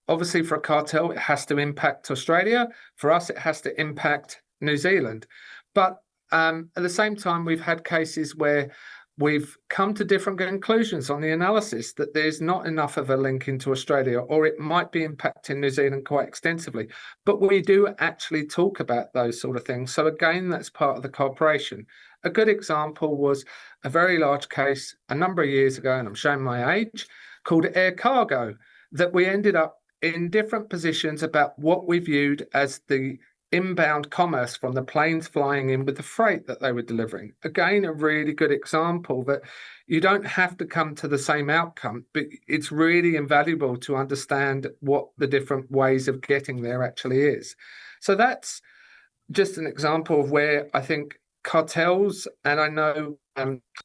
obviously for a cartel, it has to impact Australia. For us, it has to impact New Zealand. But at the same time, we've had cases where we've come to different conclusions on the analysis, that there's not enough of a link into Australia, or it might be impacting New Zealand quite extensively. But we do actually talk about those sort of things. So again, that's part of the cooperation. A good example was a very large case a number of years ago, and I'm showing my age, called air cargo, that we ended up in different positions about what we viewed as the inbound commerce from the planes flying in with the freight that they were delivering. Again, a really good example that you don't have to come to the same outcome, but it's really invaluable to understand what the different ways of getting there actually is. So that's just an example of where I think cartels, and I know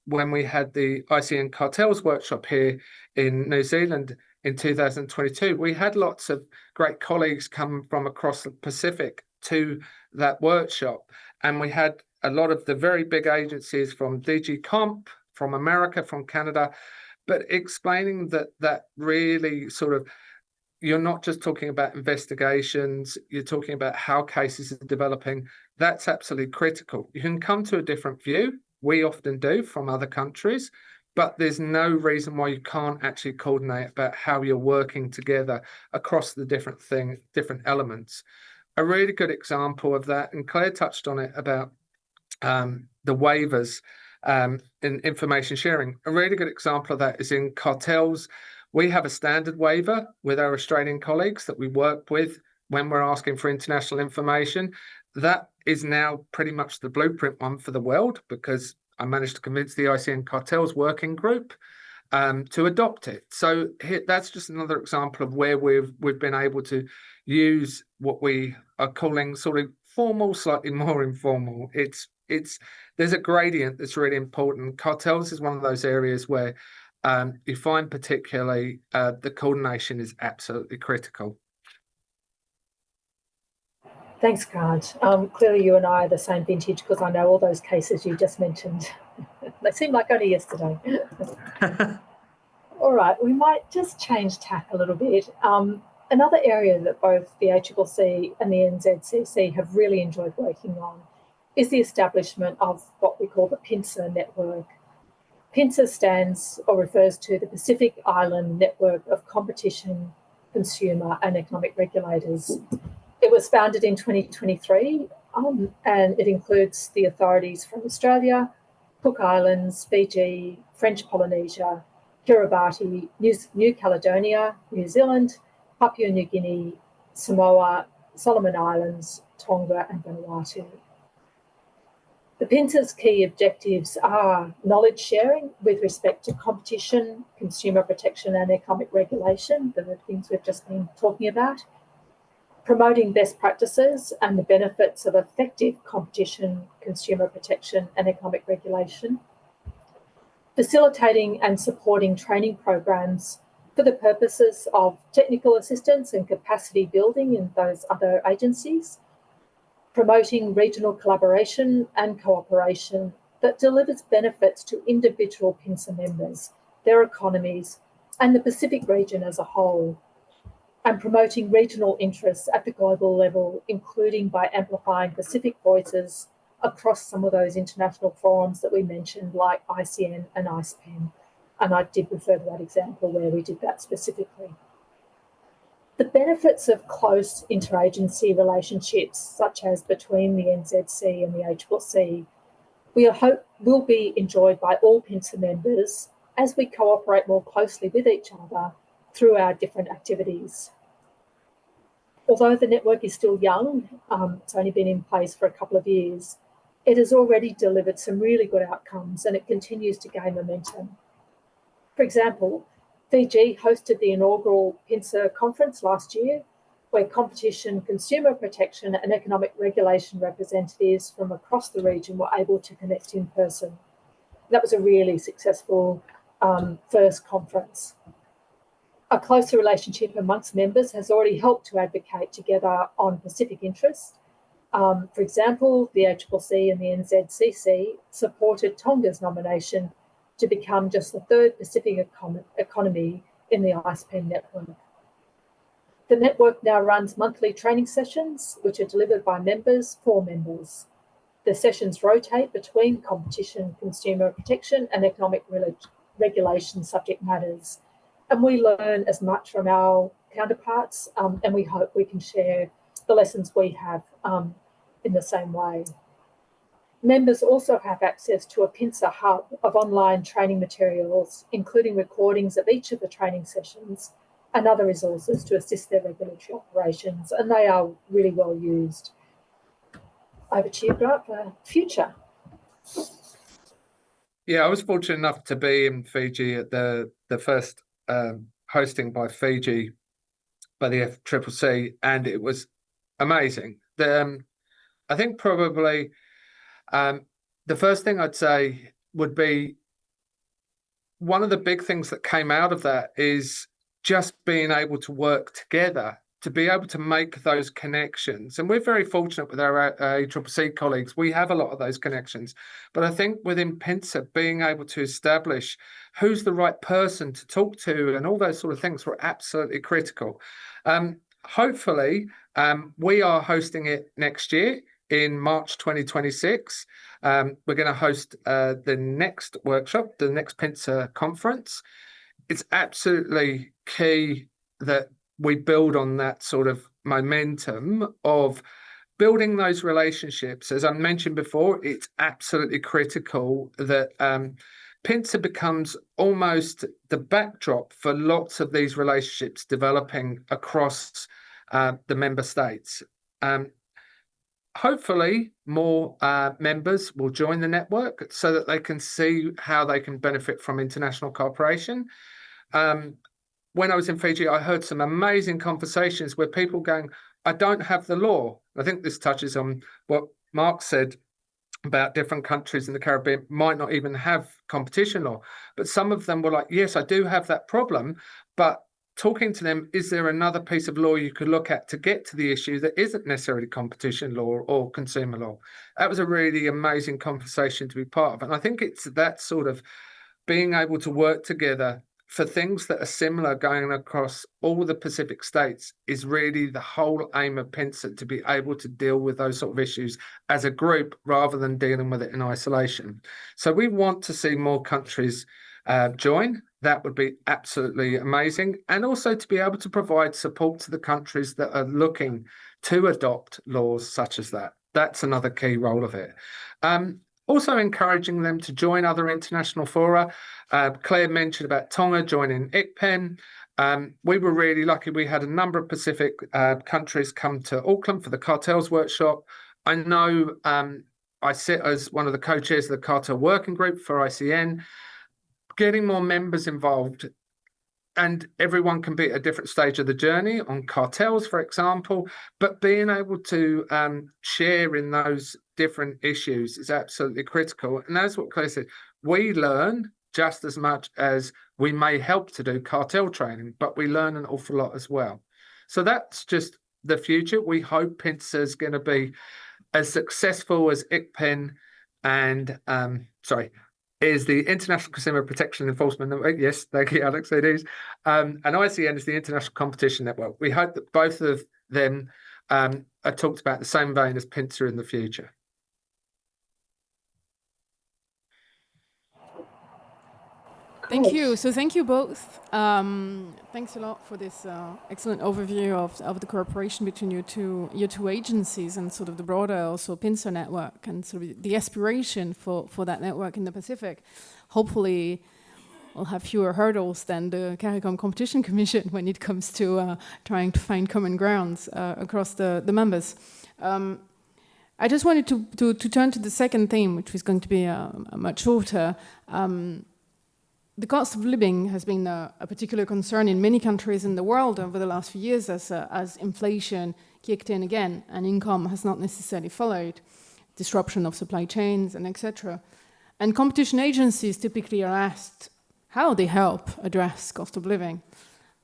when we had the ICN cartels workshop here in New Zealand in 2022, we had lots of great colleagues come from across the Pacific to that workshop, and we had a lot of the very big agencies from DG Comp, from America, from Canada, but explaining that really sort of, you're not just talking about investigations, you're talking about how cases are developing. That's absolutely critical. You can come to a different view, we often do, from other countries, but there's no reason why you can't actually coordinate about how you're working together across the different elements. A really good example of that, and Claire touched on it about the waivers in information sharing. A really good example of that is in cartels. We have a standard waiver with our Australian colleagues that we work with when we're asking for international information. That is now pretty much the blueprint one for the world, because I managed to convince the ICN Cartels Working Group to adopt it. So that's just another example of where we've been able to use what we are calling sort of formal, slightly more informal. There's a gradient that's really important. Cartels is one of those areas where you find particularly the coordination is absolutely critical. Thanks, Grant. Clearly you and I are the same vintage, because I know all those cases you just mentioned. They seem like only yesterday. All right, we might just change tack a little bit. Another area that both the ACCC and the NZCC have really enjoyed working on is the establishment of what we call the PINSA network. PINSA stands or refers to the Pacific Island Network of Competition, Consumer and Economic Regulators. It was founded in 2023 and it includes the authorities from Australia, Cook Islands, Fiji, French Polynesia, Kiribati, New Caledonia, New Zealand, Papua New Guinea, Samoa, Solomon Islands, Tonga and Vanuatu. The PINSA's key objectives are knowledge sharing with respect to competition, consumer protection and economic regulation, the things we've just been talking about, promoting best practices and the benefits of effective competition, consumer protection and economic regulation, facilitating and supporting training programs for the purposes of technical assistance and capacity building in those other agencies, promoting regional collaboration and cooperation that delivers benefits to individual PINSA members, their economies, and the Pacific region as a whole, and promoting regional interests at the global level, including by amplifying Pacific voices across some of those international forums that we mentioned, like ICN and ICEPEN. And I did refer to that example where we did that specifically. The benefits of close interagency relationships, such as between the NZC and the ACCC, we hope will be enjoyed by all PINSA members as we cooperate more closely with each other through our different activities. Although the network is still young, it's only been in place for a couple of years, it has already delivered some really good outcomes and it continues to gain momentum. For example, Fiji hosted the inaugural PINSA conference last year, where competition, consumer protection and economic regulation representatives from across the region were able to connect in person. That was a really successful first conference. A closer relationship amongst members has already helped to advocate together on Pacific interests. For example, the ACCC and the NZCC supported Tonga's nomination to become just the third Pacific economy in the ICEPEN network. The network now runs monthly training sessions, which are delivered by members for members. The sessions rotate between competition, consumer protection, and economic regulation subject matters. And we learn as much from our counterparts, and we hope we can share the lessons we have in the same way. Members also have access to a PINSA hub of online training materials, including recordings of each of the training sessions and other resources to assist their regulatory operations, and they are really well used. Over to you, Grant, for future. Yeah, I was fortunate enough to be in Fiji at the first hosting by Fiji by the FCCC, and it was amazing. I think probably the first thing I'd say would be one of the big things that came out of that is just being able to work together, to be able to make those connections. And we're very fortunate with our ACCC colleagues. We have a lot of those connections. But I think within PINSA, being able to establish who's the right person to talk to and all those sort of things were absolutely critical. Hopefully, we are hosting it next year in March 2026. We're going to host the next workshop, the next PINSA conference. It's absolutely key that we build on that sort of momentum of building those relationships. As I mentioned before, it's absolutely critical that PINSA becomes almost the backdrop for lots of these relationships developing across the member states. Hopefully, more members will join the network so that they can see how they can benefit from international cooperation. When I was in Fiji, I heard some amazing conversations where people going, I don't have the law. I think this touches on what Mark said about different countries in the Caribbean might not even have competition law. But some of them were like, yes, I do have that problem. But talking to them, is there another piece of law you could look at to get to the issue that isn't necessarily competition law or consumer law? That was a really amazing conversation to be part of. And I think it's that sort of being able to work together for things that are similar going across all the Pacific states is really the whole aim of PINSA, to be able to deal with those sort of issues as a group rather than dealing with it in isolation. So we want to see more countries join. That would be absolutely amazing. And also to be able to provide support to the countries that are looking to adopt laws such as that. That's another key role of it. Also encouraging them to join other international fora. Claire mentioned about Tonga joining ICPEN. We were really lucky. We had a number of Pacific countries come to Auckland for the cartels workshop. I know I sit as one of the co-chairs of the cartel working group for ICN. Getting more members involved, and everyone can be at a different stage of the journey on cartels, for example, but being able to share in those different issues is absolutely critical. And that's what Claire said. We learn just as much as we may help to do cartel training, but we learn an awful lot as well. So that's just the future. We hope PINSA is going to be as successful as ICPEN and, is the International Consumer Protection Enforcement Network. Yes, thank you, Alex, it is. And ICN is the International Competition Network. We hope that both of them are talked about in the same vein as PINSA in the future. Thank you. So thank you both. Thanks a lot for this excellent overview of the cooperation between your two agencies and sort of the broader also PINSA network and sort of the aspiration for that network in the Pacific. Hopefully, we'll have fewer hurdles than the CARICOM Competition Commission when it comes to trying to find common grounds across the members. I just wanted to turn to the second theme, which was going to be a much shorter. The cost of living has been a particular concern in many countries in the world over the last few years as inflation kicked in again and income has not necessarily followed, disruption of supply chains and etc. And competition agencies typically are asked how they help address cost of living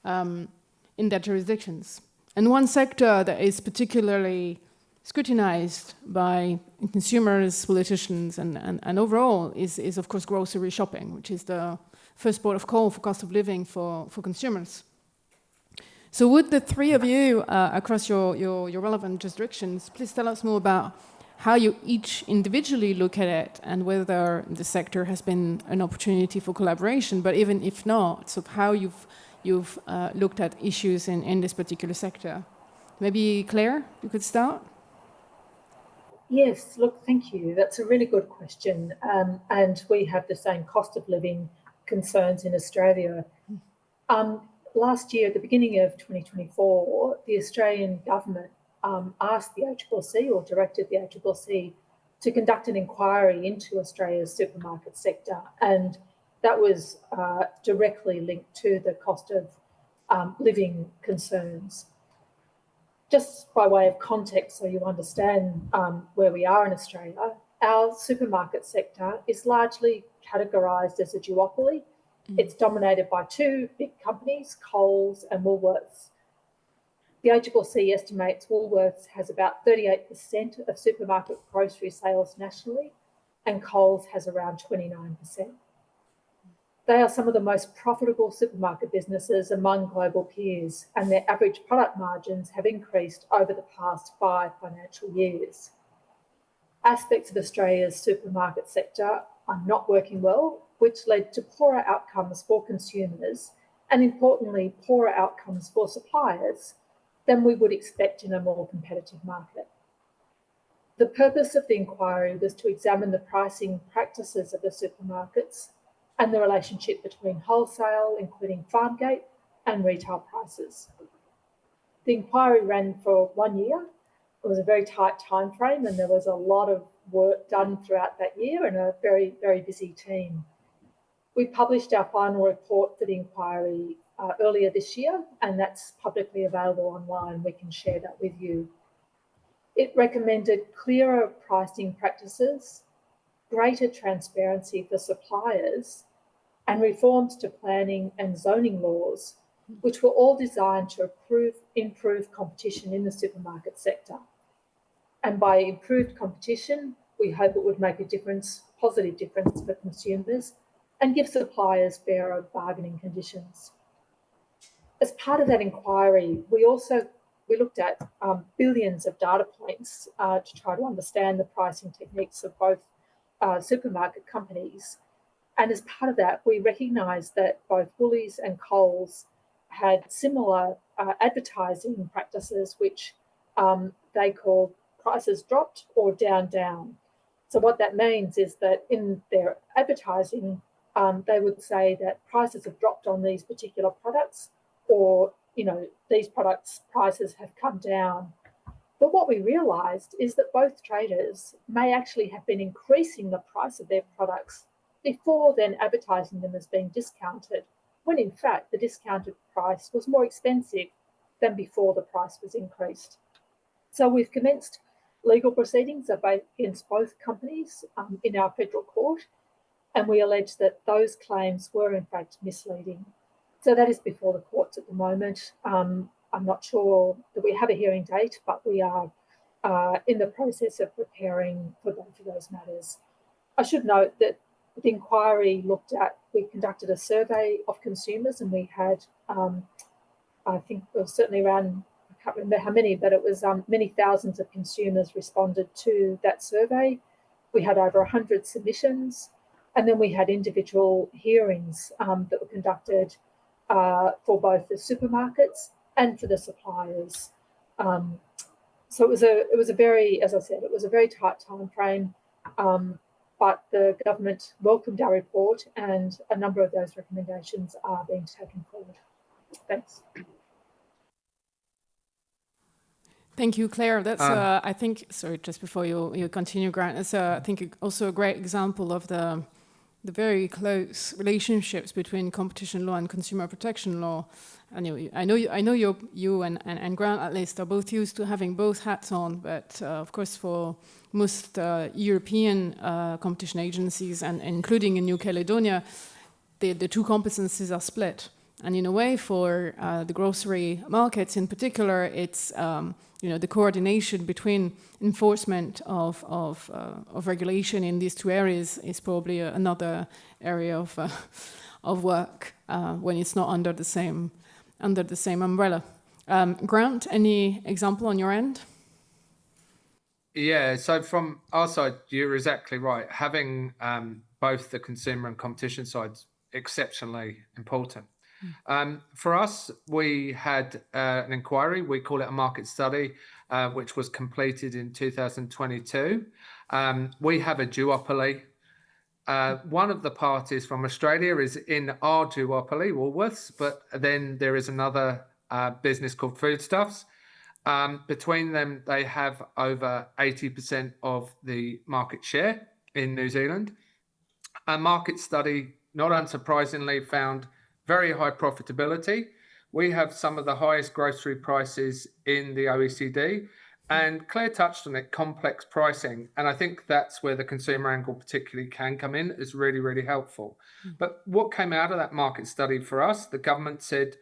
in their jurisdictions. And one sector that is particularly scrutinized by consumers, politicians, and overall is of course grocery shopping, which is the first port of call for cost of living for consumers. So would the three of you, across your relevant jurisdictions, please tell us more about how you each individually look at it and whether the sector has been an opportunity for collaboration, but even if not, so how you've looked at issues in this particular sector. Maybe Claire, you could start? Yes, look, thank you. That's a really good question. And we have the same cost of living concerns in Australia. Last year, at the beginning of 2024, the Australian government asked the ACCC, or directed the ACCC, to conduct an inquiry into Australia's supermarket sector. And that was directly linked to the cost of living concerns. Just by way of context, so you understand where we are in Australia, our supermarket sector is largely categorised as a duopoly. It's dominated by two big companies, Coles and Woolworths. The ACCC estimates Woolworths has about 38% of supermarket grocery sales nationally, and Coles has around 29%. They are some of the most profitable supermarket businesses among global peers, and their average product margins have increased over the past 5 financial years. Aspects of Australia's supermarket sector are not working well, which led to poorer outcomes for consumers and, importantly, poorer outcomes for suppliers than we would expect in a more competitive market. The purpose of the inquiry was to examine the pricing practices of the supermarkets and the relationship between wholesale, including farm gate, and retail prices. The inquiry ran for 1 year. It was a very tight time frame, and there was a lot of work done throughout that year and a very, very busy team. We published our final report for the inquiry earlier this year, and that's publicly available online. We can share that with you. It recommended clearer pricing practices, greater transparency for suppliers, and reforms to planning and zoning laws, which were all designed to improve competition in the supermarket sector. And by improved competition, we hope it would make a difference, positive difference for consumers, and give suppliers fairer bargaining conditions. As part of that inquiry, we looked at billions of data points to try to understand the pricing techniques of both supermarket companies. And as part of that, we recognised that both Woolies and Coles had similar advertising practices, which they called prices dropped or down, down. So what that means is that in their advertising, they would say that prices have dropped on these particular products, or, you know, these products' prices have come down. But what we realised is that both traders may actually have been increasing the price of their products before then advertising them as being discounted, when in fact the discounted price was more expensive than before the price was increased. So we've commenced legal proceedings against both companies in our federal court, and we allege that those claims were in fact misleading. So that is before the courts at the moment. I'm not sure that we have a hearing date, but we are in the process of preparing for both of those matters. I should note that the inquiry we conducted a survey of consumers, and we had, I think it was certainly around, I can't remember how many, but it was many thousands of consumers responded to that survey. We had over 100 submissions, and then we had individual hearings that were conducted for both the supermarkets and for the suppliers. So it was a very, as I said, it was a very tight time frame, but the government welcomed our report, and a number of those recommendations are being taken forward. Thanks. Thank you, Claire. That's, I think, sorry, just before you continue, Grant, it's, I think, also a great example of the very close relationships between competition law and consumer protection law. I know you and Grant, at least, are both used to having both hats on, but of course for most European competition agencies, and including in New Caledonia, the two competencies are split. And in a way, for the grocery markets in particular, it's the coordination between enforcement of regulation in these two areas is probably another area of work when it's not under the same umbrella. Grant, any example on your end? Yeah, so from our side, you're exactly right. Having both the consumer and competition sides exceptionally important. For us, we had an inquiry, we call it a market study, which was completed in 2022. We have a duopoly. One of the parties from Australia is in our duopoly, Woolworths, but then there is another business called Foodstuffs. Between them, they have over 80% of the market share in New Zealand. A market study, not unsurprisingly, found very high profitability. We have some of the highest grocery prices in the OECD, and Claire touched on it, complex pricing. And I think that's where the consumer angle particularly can come in, is really, really helpful. But what came out of that market study for us, the government said,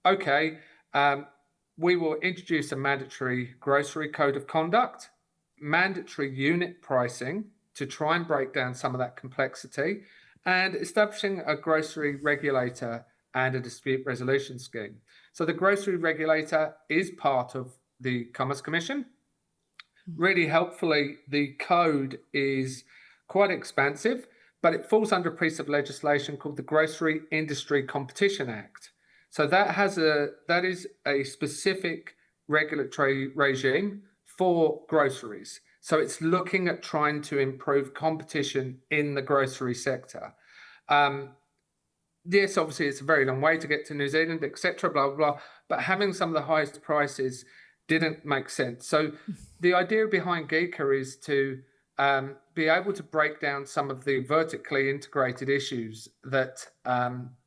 okay, we will introduce a mandatory grocery code of conduct, mandatory unit pricing to try and break down some of that complexity, and establishing a grocery regulator and a dispute resolution scheme. So the grocery regulator is part of the Commerce Commission. Really helpfully, the code is quite expansive, but it falls under a piece of legislation called the Grocery Industry Competition Act. So that is a specific regulatory regime for groceries. So it's looking at trying to improve competition in the grocery sector. Yes, obviously it's a very long way to get to New Zealand, etc., blah, blah, blah, but having some of the highest prices didn't make sense. So the idea behind Geeka is to be able to break down some of the vertically integrated issues that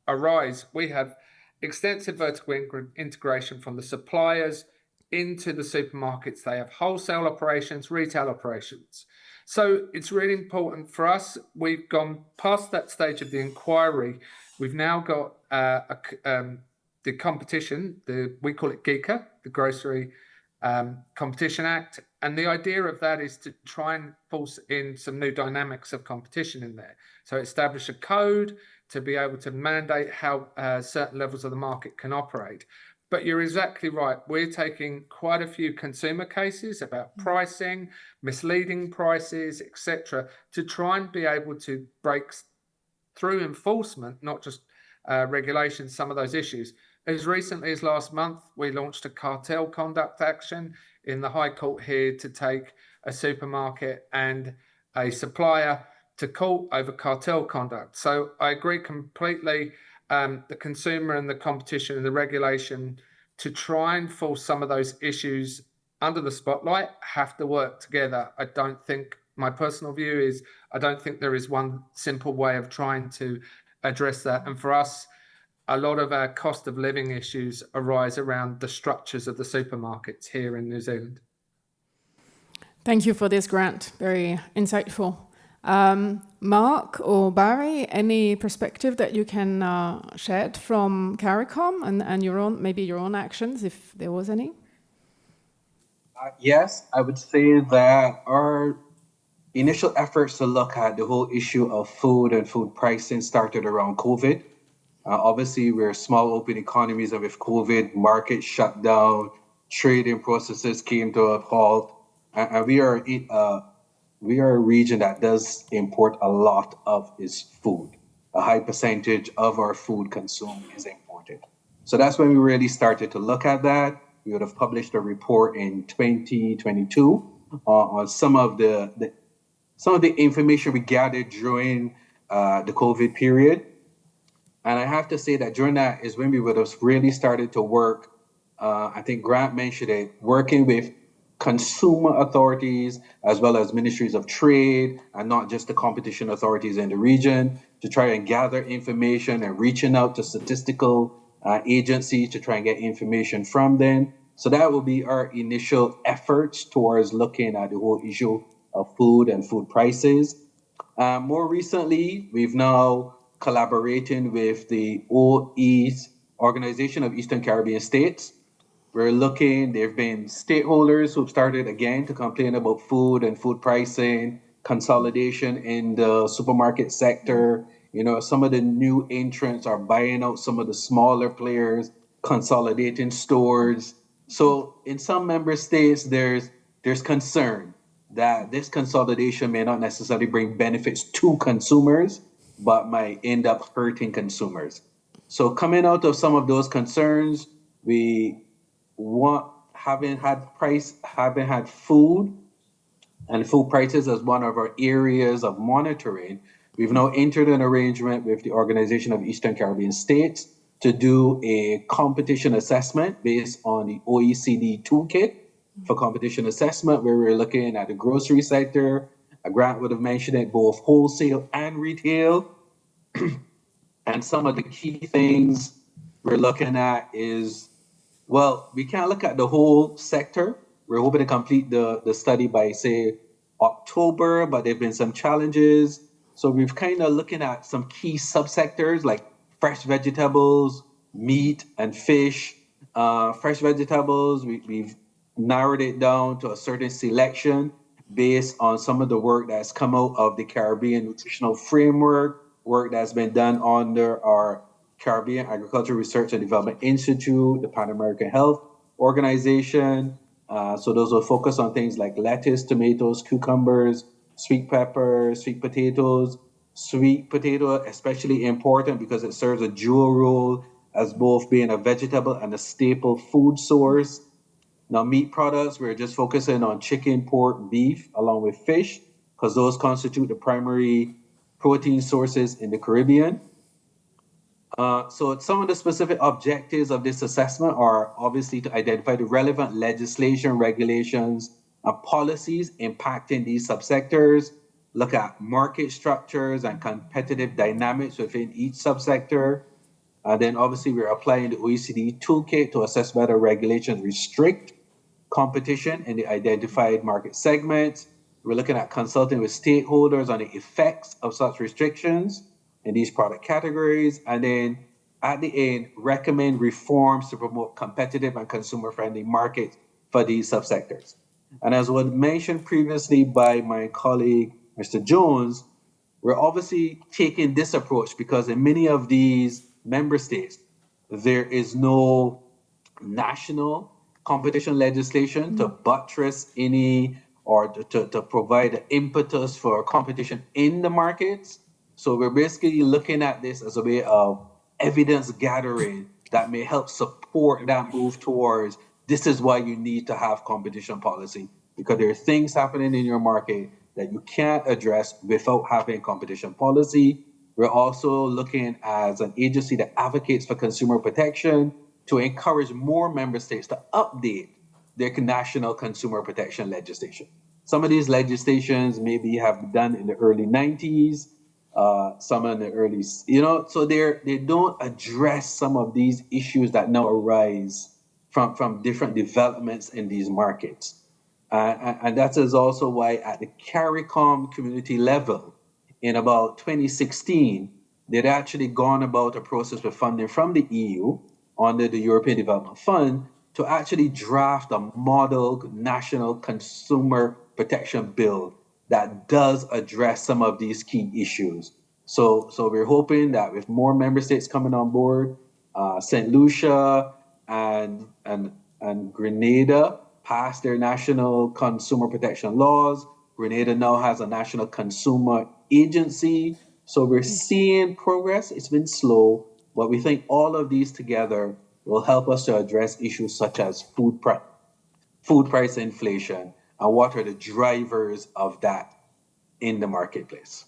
arise. We have extensive vertical integration from the suppliers into the supermarkets. They have wholesale operations, retail operations. So it's really important for us. We've gone past that stage of the inquiry. We've now got the competition, we call it Geeka, the Grocery Competition Act. And the idea of that is to try and force in some new dynamics of competition in there. So establish a code to be able to mandate how certain levels of the market can operate. But you're exactly right. We're taking quite a few consumer cases about pricing, misleading prices, etc., to try and be able to break through enforcement, not just regulation, some of those issues. As recently as last month, we launched a cartel conduct action in the High Court here to take a supermarket and a supplier to court over cartel conduct. So I agree completely. The consumer and the competition and the regulation to try and force some of those issues under the spotlight have to work together. I don't think, my personal view is, I don't think there is one simple way of trying to address that. And for us, a lot of our cost of living issues arise around the structures of the supermarkets here in New Zealand. Thank you for this, Grant. Very insightful. Mark or Barry, any perspective that you can shed from CARICOM and your own, maybe your own actions, if there was any? Yes, I would say that our initial efforts to look at the whole issue of food and food pricing started around COVID. Obviously, we're small open economies, and with COVID, markets shut down, trading processes came to a halt, and we are a region that does import a lot of its food. A high percentage of our food consumed is imported. So that's when we really started to look at that. We would have published a report in 2022 on some of the information we gathered during the COVID period. And I have to say that during that is when we would have really started to work, I think Grant mentioned it, working with consumer authorities as well as ministries of trade and not just the competition authorities in the region to try and gather information and reaching out to statistical agencies to try and get information from them. So that will be our initial efforts towards looking at the whole issue of food and food prices. More recently, we've now collaborating with the OE's Organization of Eastern Caribbean States. We're looking, there have been stakeholders who've started again to complain about food and food pricing, consolidation in the supermarket sector. You know, some of the new entrants are buying out some of the smaller players, consolidating stores. So in some member states, there's concern that this consolidation may not necessarily bring benefits to consumers, but might end up hurting consumers. So coming out of some of those concerns, we want having had food and food prices as one of our areas of monitoring. We've now entered an arrangement with the Organization of Eastern Caribbean States to do a competition assessment based on the OECD toolkit for competition assessment, where we're looking at the grocery sector. Grant would have mentioned it, both wholesale and retail. And some of the key things we're looking at is, well, we can't look at the whole sector. We're hoping to complete the study by, say, October, but there have been some challenges. So we've kind of looking at some key subsectors like fresh vegetables, meat, and fish. Fresh vegetables, we've narrowed it down to a certain selection based on some of the work that's come out of the Caribbean Nutritional Framework, work that's been done under our Caribbean Agricultural Research and Development Institute, the Pan American Health Organization. So those will focus on things like lettuce, tomatoes, cucumbers, sweet pepper, sweet potatoes. Sweet potato, especially important because it serves a dual role as both being a vegetable and a staple food source. Now, meat products, we're just focusing on chicken, pork, beef, along with fish, because those constitute the primary protein sources in the Caribbean. So some of the specific objectives of this assessment are obviously to identify the relevant legislation, regulations, and policies impacting these subsectors, look at market structures and competitive dynamics within each subsector. Then obviously we're applying the OECD toolkit to assess whether regulations restrict competition in the identified market segments. We're looking at consulting with stakeholders on the effects of such restrictions in these product categories. And then at the end, recommend reforms to promote competitive and consumer-friendly markets for these subsectors. And as was mentioned previously by my colleague, Mr. Jones, we're obviously taking this approach because in many of these member states, there is no national competition legislation to buttress any or to provide the impetus for competition in the markets. So we're basically looking at this as a way of evidence gathering that may help support that move towards this is why you need to have competition policy, because there are things happening in your market that you can't address without having competition policy. We're also looking as an agency that advocates for consumer protection to encourage more member states to update their national consumer protection legislation. Some of these legislations maybe have done in the early 90s, some in the early, so they don't address some of these issues that now arise from different developments in these markets. And that is also why at the CARICOM community level, in about 2016, they'd actually gone about a process with funding from the EU under the European Development Fund to actually draft a model national consumer protection bill that does address some of these key issues. So we're hoping that with more member states coming on board, St. Lucia and Grenada passed their national consumer protection laws. Grenada now has a national consumer agency. So we're seeing progress. It's been slow, but we think all of these together will help us to address issues such as food price inflation and what are the drivers of that in the marketplace.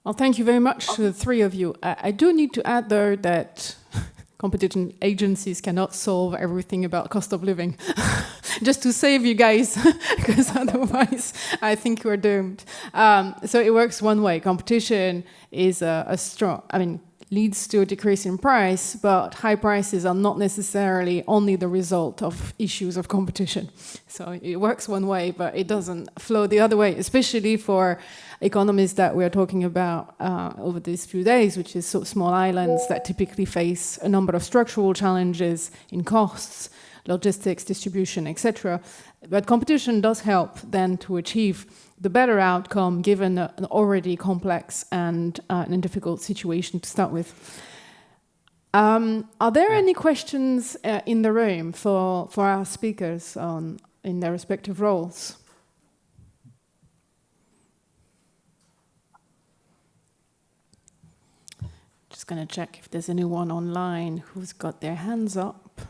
Well, thank you very much to the three of you. I do need to add, though, that competition agencies cannot solve everything about cost of living. Just to save you guys, because otherwise I think we're doomed. So it works one way. Competition is leads to a decrease in price, but high prices are not necessarily only the result of issues of competition. So it works one way, but it doesn't flow the other way, especially for economies that we're talking about over these few days, which is small islands that typically face a number of structural challenges in costs, logistics, distribution, etc. But competition does help then to achieve the better outcome given an already complex and difficult situation to start with. Are there any questions in the room for our speakers in their respective roles? Just going to check if there's anyone online who's got their hands up.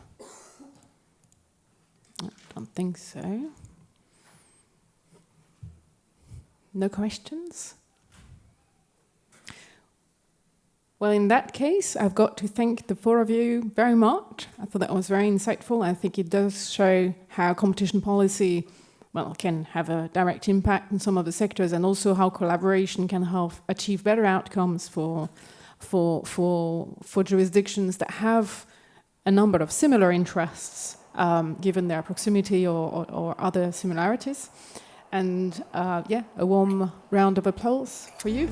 I don't think so. No questions? Well, in that case, I've got to thank the four of you very much. I thought that was very insightful. I think it does show how competition policy, well, can have a direct impact in some of the sectors, and also how collaboration can help achieve better outcomes for jurisdictions that have a number of similar interests, given their proximity or other similarities. And yeah, a warm round of applause for you.